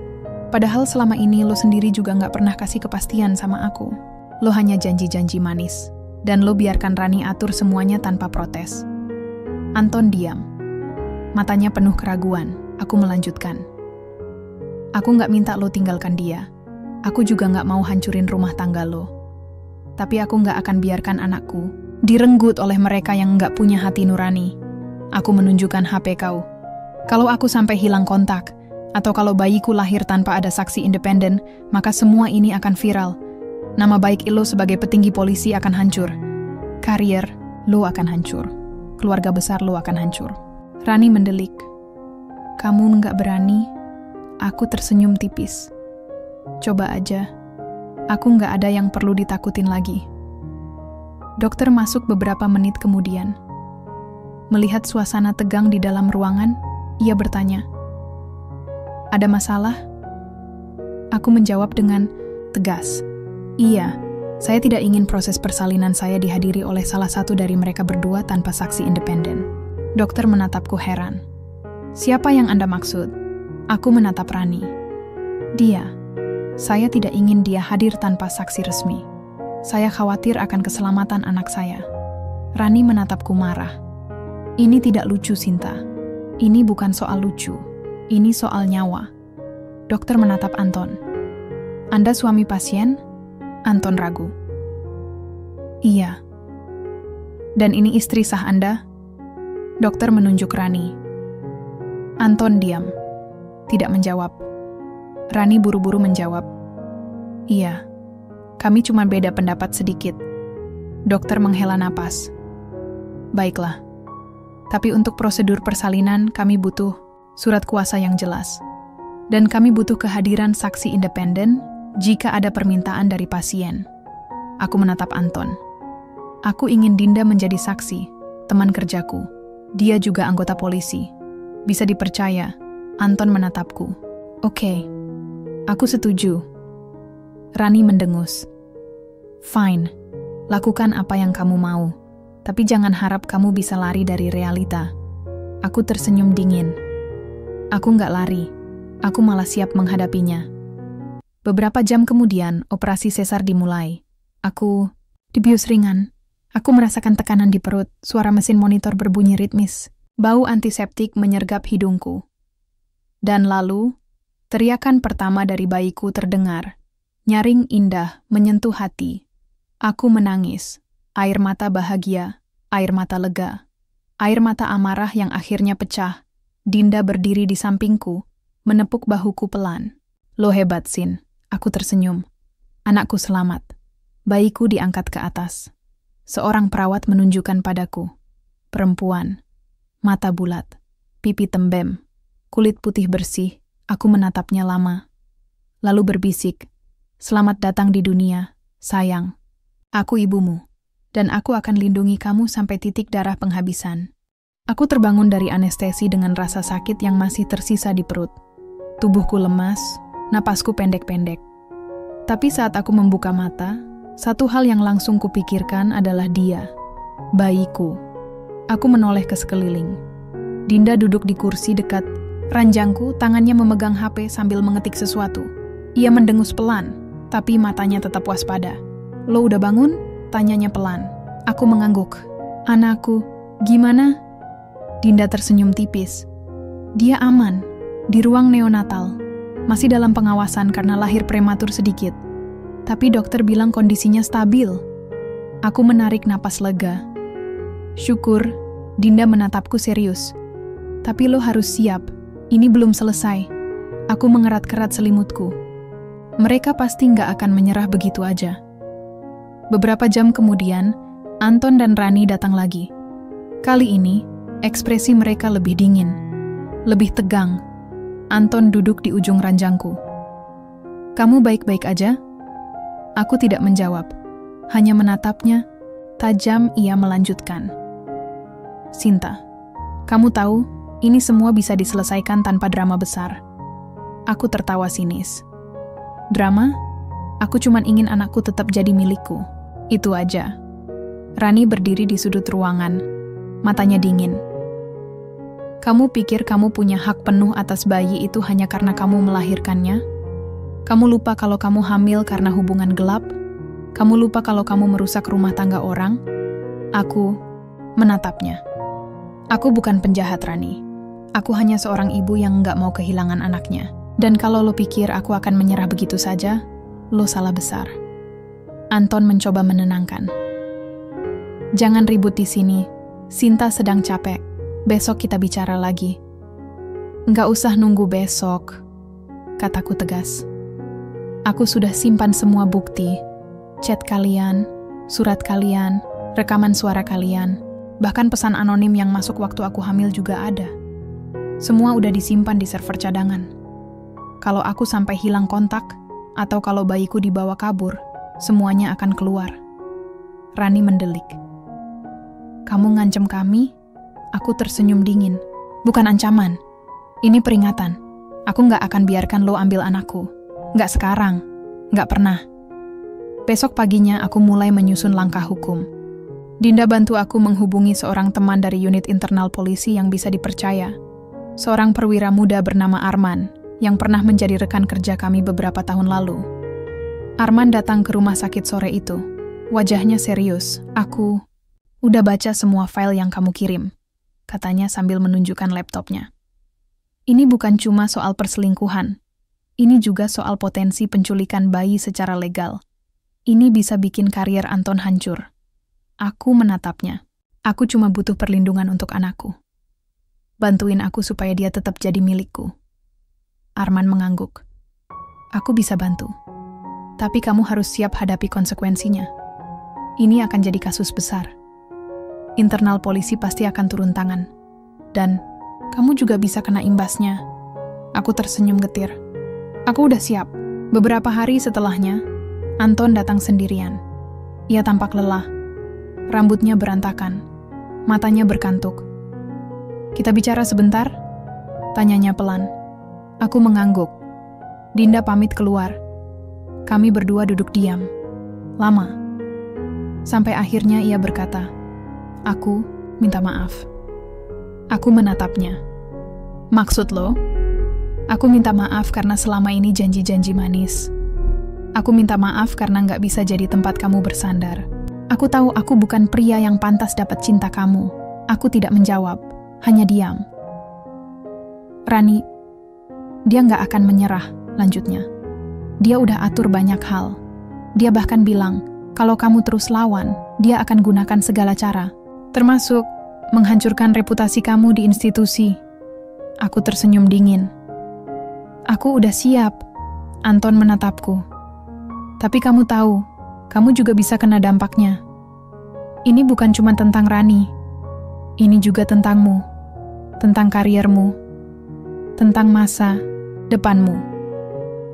S1: Padahal selama ini lo sendiri juga nggak pernah kasih kepastian sama aku. Lo hanya janji-janji manis. Dan lo biarkan Rani atur semuanya tanpa protes. Anton diam. Matanya penuh keraguan. Aku melanjutkan. Aku nggak minta lo tinggalkan dia. Aku juga nggak mau hancurin rumah tangga lo. Tapi aku nggak akan biarkan anakku direnggut oleh mereka yang nggak punya hati nurani. Aku menunjukkan HP kau. Kalau aku sampai hilang kontak, atau kalau bayiku lahir tanpa ada saksi independen, maka semua ini akan viral. Nama baik lo sebagai petinggi polisi akan hancur. Karier lo akan hancur. Keluarga besar lo akan hancur. Rani mendelik. Kamu nggak berani? Aku tersenyum tipis. Coba aja. Aku nggak ada yang perlu ditakutin lagi. Dokter masuk beberapa menit kemudian. Melihat suasana tegang di dalam ruangan, ia bertanya, "Ada masalah?" Aku menjawab dengan tegas, "Iya, saya tidak ingin proses persalinan saya dihadiri oleh salah satu dari mereka berdua tanpa saksi independen." Dokter menatapku heran. "Siapa yang Anda maksud?" Aku menatap Rani. "Dia. Saya tidak ingin dia hadir tanpa saksi resmi. Saya khawatir akan keselamatan anak saya." Rani menatapku marah. "Ini tidak lucu, Sinta. Ini bukan soal lucu. Ini soal nyawa." Dokter menatap Anton. "Anda suami pasien?" Anton ragu. "Iya." "Dan ini istri sah Anda?" Dokter menunjuk Rani. Anton diam. Tidak menjawab. Rani buru-buru menjawab. "Iya. Kami cuma beda pendapat sedikit." Dokter menghela napas. "Baiklah. Tapi untuk prosedur persalinan kami butuh surat kuasa yang jelas. Dan kami butuh kehadiran saksi independen jika ada permintaan dari pasien." Aku menatap Anton. "Aku ingin Dinda menjadi saksi, teman kerjaku. Dia juga anggota polisi. Bisa dipercaya." Anton menatapku. "Oke. Aku setuju." Rani mendengus. "Fine. Lakukan apa yang kamu mau. Tapi jangan harap kamu bisa lari dari realita. Aku tersenyum dingin. Aku nggak lari. Aku malah siap menghadapinya. Beberapa jam kemudian, operasi sesar dimulai. Aku dibius ringan. Aku merasakan tekanan di perut, suara mesin monitor berbunyi ritmis. Bau antiseptik menyergap hidungku. Dan lalu, teriakan pertama dari bayiku terdengar. Nyaring indah menyentuh hati. Aku menangis. Air mata bahagia, air mata lega. Air mata amarah yang akhirnya pecah. Dinda berdiri di sampingku, menepuk bahuku pelan. Lo hebat, Sin. Aku tersenyum. Anakku selamat. Bayiku diangkat ke atas. Seorang perawat menunjukkan padaku. Perempuan. Mata bulat. Pipi tembem. Kulit putih bersih. Aku menatapnya lama. Lalu berbisik. Selamat datang di dunia, sayang. Aku ibumu. Dan aku akan lindungi kamu sampai titik darah penghabisan. Aku terbangun dari anestesi dengan rasa sakit yang masih tersisa di perut. Tubuhku lemas, napasku pendek-pendek. Tapi saat aku membuka mata, satu hal yang langsung kupikirkan adalah dia, bayiku. Aku menoleh ke sekeliling. Dinda duduk di kursi dekat ranjangku, tangannya memegang HP sambil mengetik sesuatu. Ia mendengus pelan, tapi matanya tetap waspada. Lo udah bangun? Tanyanya pelan. Aku mengangguk. Anakku, gimana? Dinda tersenyum tipis. Dia aman, di ruang neonatal. Masih dalam pengawasan karena lahir prematur sedikit. Tapi dokter bilang kondisinya stabil. Aku menarik napas lega. Syukur, Dinda menatapku serius. Tapi lo harus siap, ini belum selesai. Aku mengerat-kerat selimutku. Mereka pasti nggak akan menyerah begitu aja. Beberapa jam kemudian, Anton dan Rani datang lagi. Kali ini, ekspresi mereka lebih dingin, lebih tegang. Anton duduk di ujung ranjangku. Kamu baik-baik aja? Aku tidak menjawab, hanya menatapnya. Tajam ia melanjutkan. Sinta, kamu tahu, ini semua bisa diselesaikan tanpa drama besar. Aku tertawa sinis. Drama? Aku cuman ingin anakku tetap jadi milikku. Itu aja. Rani berdiri di sudut ruangan, matanya dingin. Kamu pikir kamu punya hak penuh atas bayi itu hanya karena kamu melahirkannya? Kamu lupa kalau kamu hamil karena hubungan gelap? Kamu lupa kalau kamu merusak rumah tangga orang? Aku menatapnya. Aku bukan penjahat, Rani. Aku hanya seorang ibu yang nggak mau kehilangan anaknya. Dan kalau lo pikir aku akan menyerah begitu saja, lo salah besar. Anton mencoba menenangkan. Jangan ribut di sini. Sinta sedang capek. Besok kita bicara lagi. Nggak usah nunggu besok, kataku tegas. Aku sudah simpan semua bukti. Chat kalian, surat kalian, rekaman suara kalian, bahkan pesan anonim yang masuk waktu aku hamil juga ada. Semua udah disimpan di server cadangan. Kalau aku sampai hilang kontak, atau kalau bayiku dibawa kabur, semuanya akan keluar. Rani mendelik. Kamu ngancam kami? Aku tersenyum dingin. Bukan ancaman. Ini peringatan. Aku nggak akan biarkan lo ambil anakku. Nggak sekarang. Nggak pernah. Besok paginya aku mulai menyusun langkah hukum. Dinda bantu aku menghubungi seorang teman dari unit internal polisi yang bisa dipercaya. Seorang perwira muda bernama Arman, yang pernah menjadi rekan kerja kami beberapa tahun lalu. Arman datang ke rumah sakit sore itu. Wajahnya serius. Aku udah baca semua file yang kamu kirim, katanya sambil menunjukkan laptopnya. Ini bukan cuma soal perselingkuhan. Ini juga soal potensi penculikan bayi secara legal. Ini bisa bikin karier Anton hancur. Aku menatapnya. Aku cuma butuh perlindungan untuk anakku. Bantuin aku supaya dia tetap jadi milikku. Arman mengangguk. Aku bisa bantu. Tapi kamu harus siap hadapi konsekuensinya. Ini akan jadi kasus besar. Internal polisi pasti akan turun tangan. Dan kamu juga bisa kena imbasnya. Aku tersenyum getir. Aku udah siap. Beberapa hari setelahnya, Anton datang sendirian. Ia tampak lelah. Rambutnya berantakan. Matanya berkantuk. Kita bicara sebentar? Tanyanya pelan. Aku mengangguk. Dinda pamit keluar. Kami berdua duduk diam. Lama. Sampai akhirnya ia berkata, aku minta maaf. Aku menatapnya. Maksud lo? Aku minta maaf karena selama ini janji-janji manis. Aku minta maaf karena nggak bisa jadi tempat kamu bersandar. Aku tahu aku bukan pria yang pantas dapat cinta kamu. Aku tidak menjawab, hanya diam. Rani, dia nggak akan menyerah, lanjutnya. Dia udah atur banyak hal. Dia bahkan bilang, kalau kamu terus lawan, dia akan gunakan segala cara. Termasuk menghancurkan reputasi kamu di institusi. Aku tersenyum dingin. Aku udah siap. Anton menatapku. Tapi kamu tahu, kamu juga bisa kena dampaknya. Ini bukan cuma tentang Rani. Ini juga tentangmu. Tentang kariermu. Tentang masa depanmu.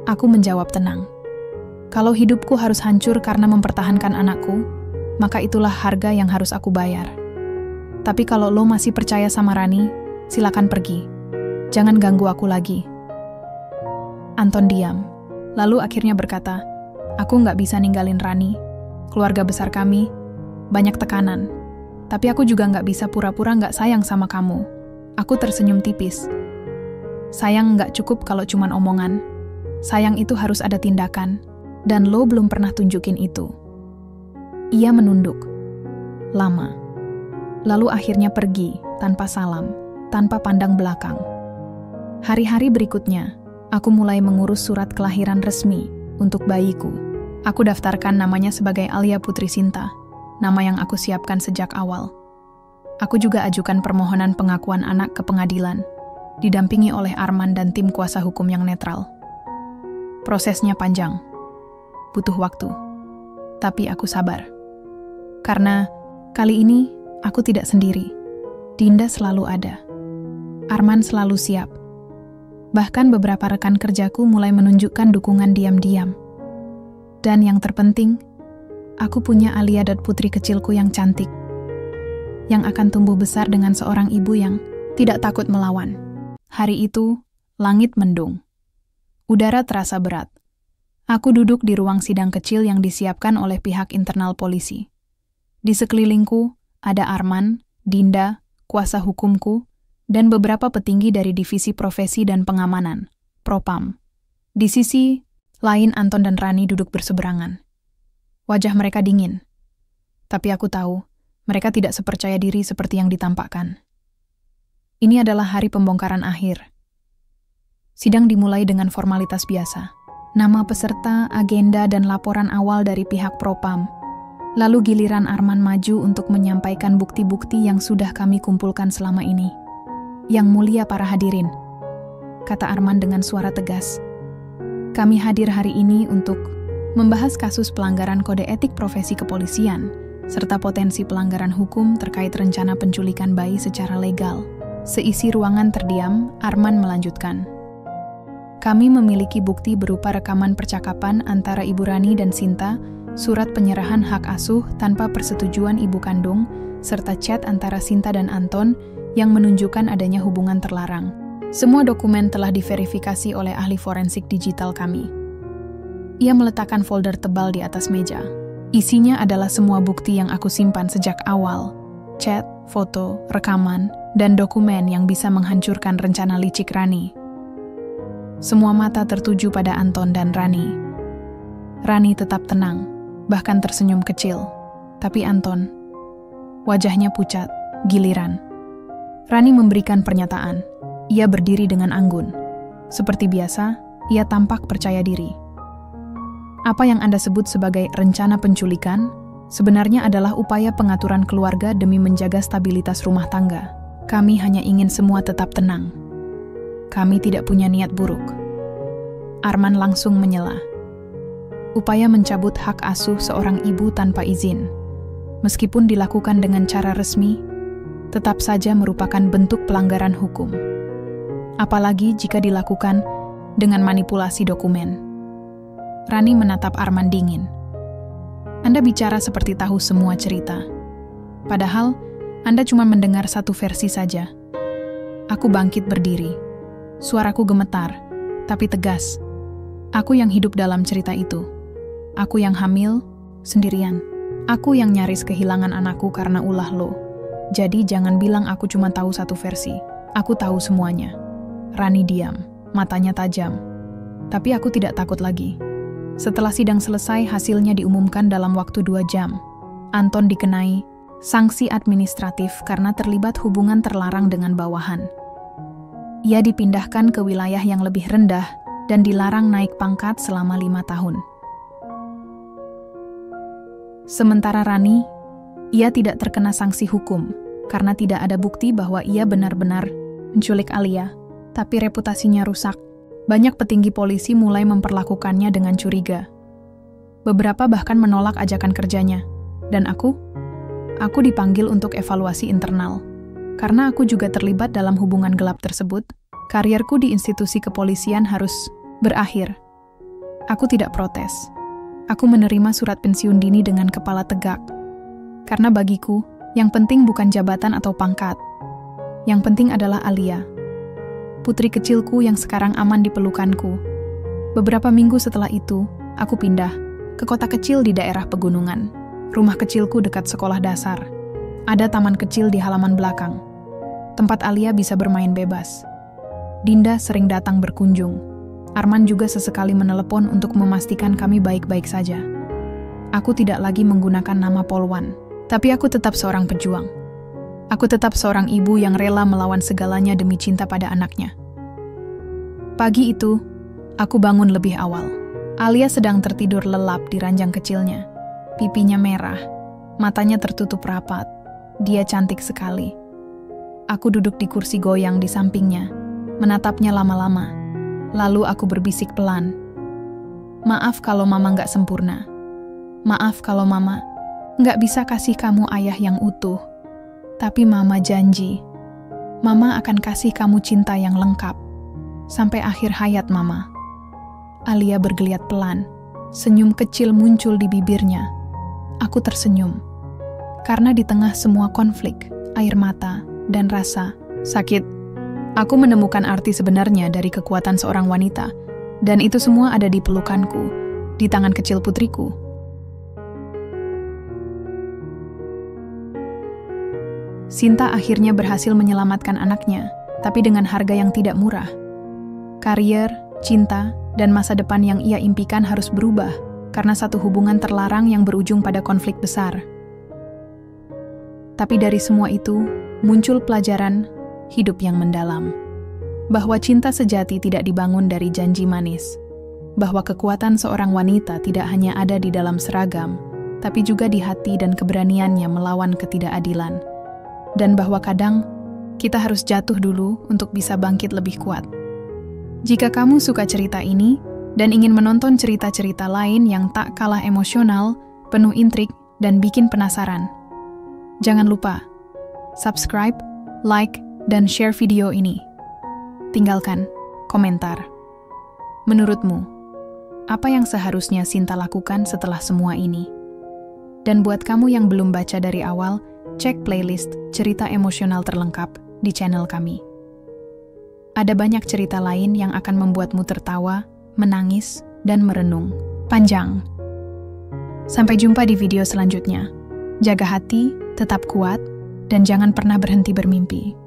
S1: Aku menjawab tenang. Kalau hidupku harus hancur karena mempertahankan anakku, maka itulah harga yang harus aku bayar. Tapi kalau lo masih percaya sama Rani, silakan pergi. Jangan ganggu aku lagi. Anton diam, lalu akhirnya berkata, aku nggak bisa ninggalin Rani, keluarga besar kami, banyak tekanan. Tapi aku juga nggak bisa pura-pura nggak sayang sama kamu. Aku tersenyum tipis. Sayang nggak cukup kalau cuman omongan. Sayang itu harus ada tindakan, dan lo belum pernah tunjukin itu. Ia menunduk. Lama. Lalu akhirnya pergi, tanpa salam, tanpa pandang belakang. Hari-hari berikutnya, aku mulai mengurus surat kelahiran resmi untuk bayiku. Aku daftarkan namanya sebagai Alia Putri Sinta, nama yang aku siapkan sejak awal. Aku juga ajukan permohonan pengakuan anak ke pengadilan, didampingi oleh Arman dan tim kuasa hukum yang netral. Prosesnya panjang, butuh waktu, tapi aku sabar. Karena kali ini aku tidak sendiri. Dinda selalu ada. Arman selalu siap. Bahkan beberapa rekan kerjaku mulai menunjukkan dukungan diam-diam. Dan yang terpenting, aku punya Alia dan putri kecilku yang cantik, yang akan tumbuh besar dengan seorang ibu yang tidak takut melawan. Hari itu, langit mendung. Udara terasa berat. Aku duduk di ruang sidang kecil yang disiapkan oleh pihak internal polisi. Di sekelilingku, ada Arman, Dinda, kuasa hukumku, dan beberapa petinggi dari Divisi Profesi dan Pengamanan, Propam. Di sisi lain Anton dan Rani duduk berseberangan. Wajah mereka dingin. Tapi aku tahu, mereka tidak sepercaya diri seperti yang ditampakkan. Ini adalah hari pembongkaran akhir. Sidang dimulai dengan formalitas biasa. Nama peserta, agenda, dan laporan awal dari pihak Propam. Lalu giliran Arman maju untuk menyampaikan bukti-bukti yang sudah kami kumpulkan selama ini. Yang mulia para hadirin, kata Arman dengan suara tegas. Kami hadir hari ini untuk membahas kasus pelanggaran kode etik profesi kepolisian, serta potensi pelanggaran hukum terkait rencana penculikan bayi secara legal. Seisi ruangan terdiam, Arman melanjutkan. Kami memiliki bukti berupa rekaman percakapan antara Ibu Rani dan Sinta, surat penyerahan hak asuh tanpa persetujuan ibu kandung, serta chat antara Sinta dan Anton yang menunjukkan adanya hubungan terlarang. Semua dokumen telah diverifikasi oleh ahli forensik digital kami. Ia meletakkan folder tebal di atas meja. Isinya adalah semua bukti yang aku simpan sejak awal. Chat, foto, rekaman, dan dokumen yang bisa menghancurkan rencana licik Rani. Semua mata tertuju pada Anton dan Rani. Rani tetap tenang, bahkan tersenyum kecil. Tapi Anton, wajahnya pucat, giliran. Rani memberikan pernyataan. Ia berdiri dengan anggun. Seperti biasa, ia tampak percaya diri. Apa yang Anda sebut sebagai rencana penculikan, sebenarnya adalah upaya pengaturan keluarga demi menjaga stabilitas rumah tangga. Kami hanya ingin semua tetap tenang. Kami tidak punya niat buruk. Arman langsung menyela. Upaya mencabut hak asuh seorang ibu tanpa izin, meskipun dilakukan dengan cara resmi, tetap saja merupakan bentuk pelanggaran hukum. Apalagi jika dilakukan dengan manipulasi dokumen. Rani menatap Arman dingin. Anda bicara seperti tahu semua cerita. Padahal, Anda cuma mendengar satu versi saja. Aku bangkit berdiri. Suaraku gemetar, tapi tegas. Aku yang hidup dalam cerita itu. Aku yang hamil, sendirian. Aku yang nyaris kehilangan anakku karena ulah lo. Jadi jangan bilang aku cuma tahu satu versi. Aku tahu semuanya. Rani diam, matanya tajam. Tapi aku tidak takut lagi. Setelah sidang selesai, hasilnya diumumkan dalam waktu 2 jam. Anton dikenai sanksi administratif karena terlibat hubungan terlarang dengan bawahan. Ia dipindahkan ke wilayah yang lebih rendah dan dilarang naik pangkat selama 5 tahun. Sementara Rani, ia tidak terkena sanksi hukum karena tidak ada bukti bahwa ia benar-benar menculik Alia, tapi reputasinya rusak. Banyak petinggi polisi mulai memperlakukannya dengan curiga. Beberapa bahkan menolak ajakan kerjanya. Dan aku dipanggil untuk evaluasi internal. Karena aku juga terlibat dalam hubungan gelap tersebut, karierku di institusi kepolisian harus berakhir. Aku tidak protes. Aku menerima surat pensiun dini dengan kepala tegak. Karena bagiku, yang penting bukan jabatan atau pangkat. Yang penting adalah Alia. Putri kecilku yang sekarang aman di pelukanku. Beberapa minggu setelah itu, aku pindah ke kota kecil di daerah pegunungan. Rumah kecilku dekat sekolah dasar. Ada taman kecil di halaman belakang. Tempat Alia bisa bermain bebas. Dinda sering datang berkunjung. Arman juga sesekali menelepon untuk memastikan kami baik-baik saja. Aku tidak lagi menggunakan nama Polwan, tapi aku tetap seorang pejuang. Aku tetap seorang ibu yang rela melawan segalanya demi cinta pada anaknya. Pagi itu, aku bangun lebih awal. Alia sedang tertidur lelap di ranjang kecilnya. Pipinya merah, matanya tertutup rapat. Dia cantik sekali. Aku duduk di kursi goyang di sampingnya, menatapnya lama-lama. Lalu aku berbisik pelan. Maaf kalau mama nggak sempurna. Maaf kalau mama nggak bisa kasih kamu ayah yang utuh. Tapi mama janji, mama akan kasih kamu cinta yang lengkap, sampai akhir hayat mama. Alia bergeliat pelan, senyum kecil muncul di bibirnya. Aku tersenyum, karena di tengah semua konflik, air mata, dan rasa sakit, aku menemukan arti sebenarnya dari kekuatan seorang wanita, dan itu semua ada di pelukanku, di tangan kecil putriku. Sinta akhirnya berhasil menyelamatkan anaknya, tapi dengan harga yang tidak murah. Karier, cinta, dan masa depan yang ia impikan harus berubah karena satu hubungan terlarang yang berujung pada konflik besar. Tapi dari semua itu, muncul pelajaran hidup yang mendalam. Bahwa cinta sejati tidak dibangun dari janji manis. Bahwa kekuatan seorang wanita tidak hanya ada di dalam seragam, tapi juga di hati dan keberaniannya melawan ketidakadilan. Dan bahwa kadang, kita harus jatuh dulu untuk bisa bangkit lebih kuat. Jika kamu suka cerita ini, dan ingin menonton cerita-cerita lain yang tak kalah emosional, penuh intrik, dan bikin penasaran, jangan lupa, subscribe, like, dan share video ini. Tinggalkan komentar. Menurutmu, apa yang seharusnya Sinta lakukan setelah semua ini? Dan buat kamu yang belum baca dari awal, cek playlist cerita emosional terlengkap di channel kami. Ada banyak cerita lain yang akan membuatmu tertawa, menangis, dan merenung panjang. Sampai jumpa di video selanjutnya. Jaga hati, tetap kuat, dan jangan pernah berhenti bermimpi.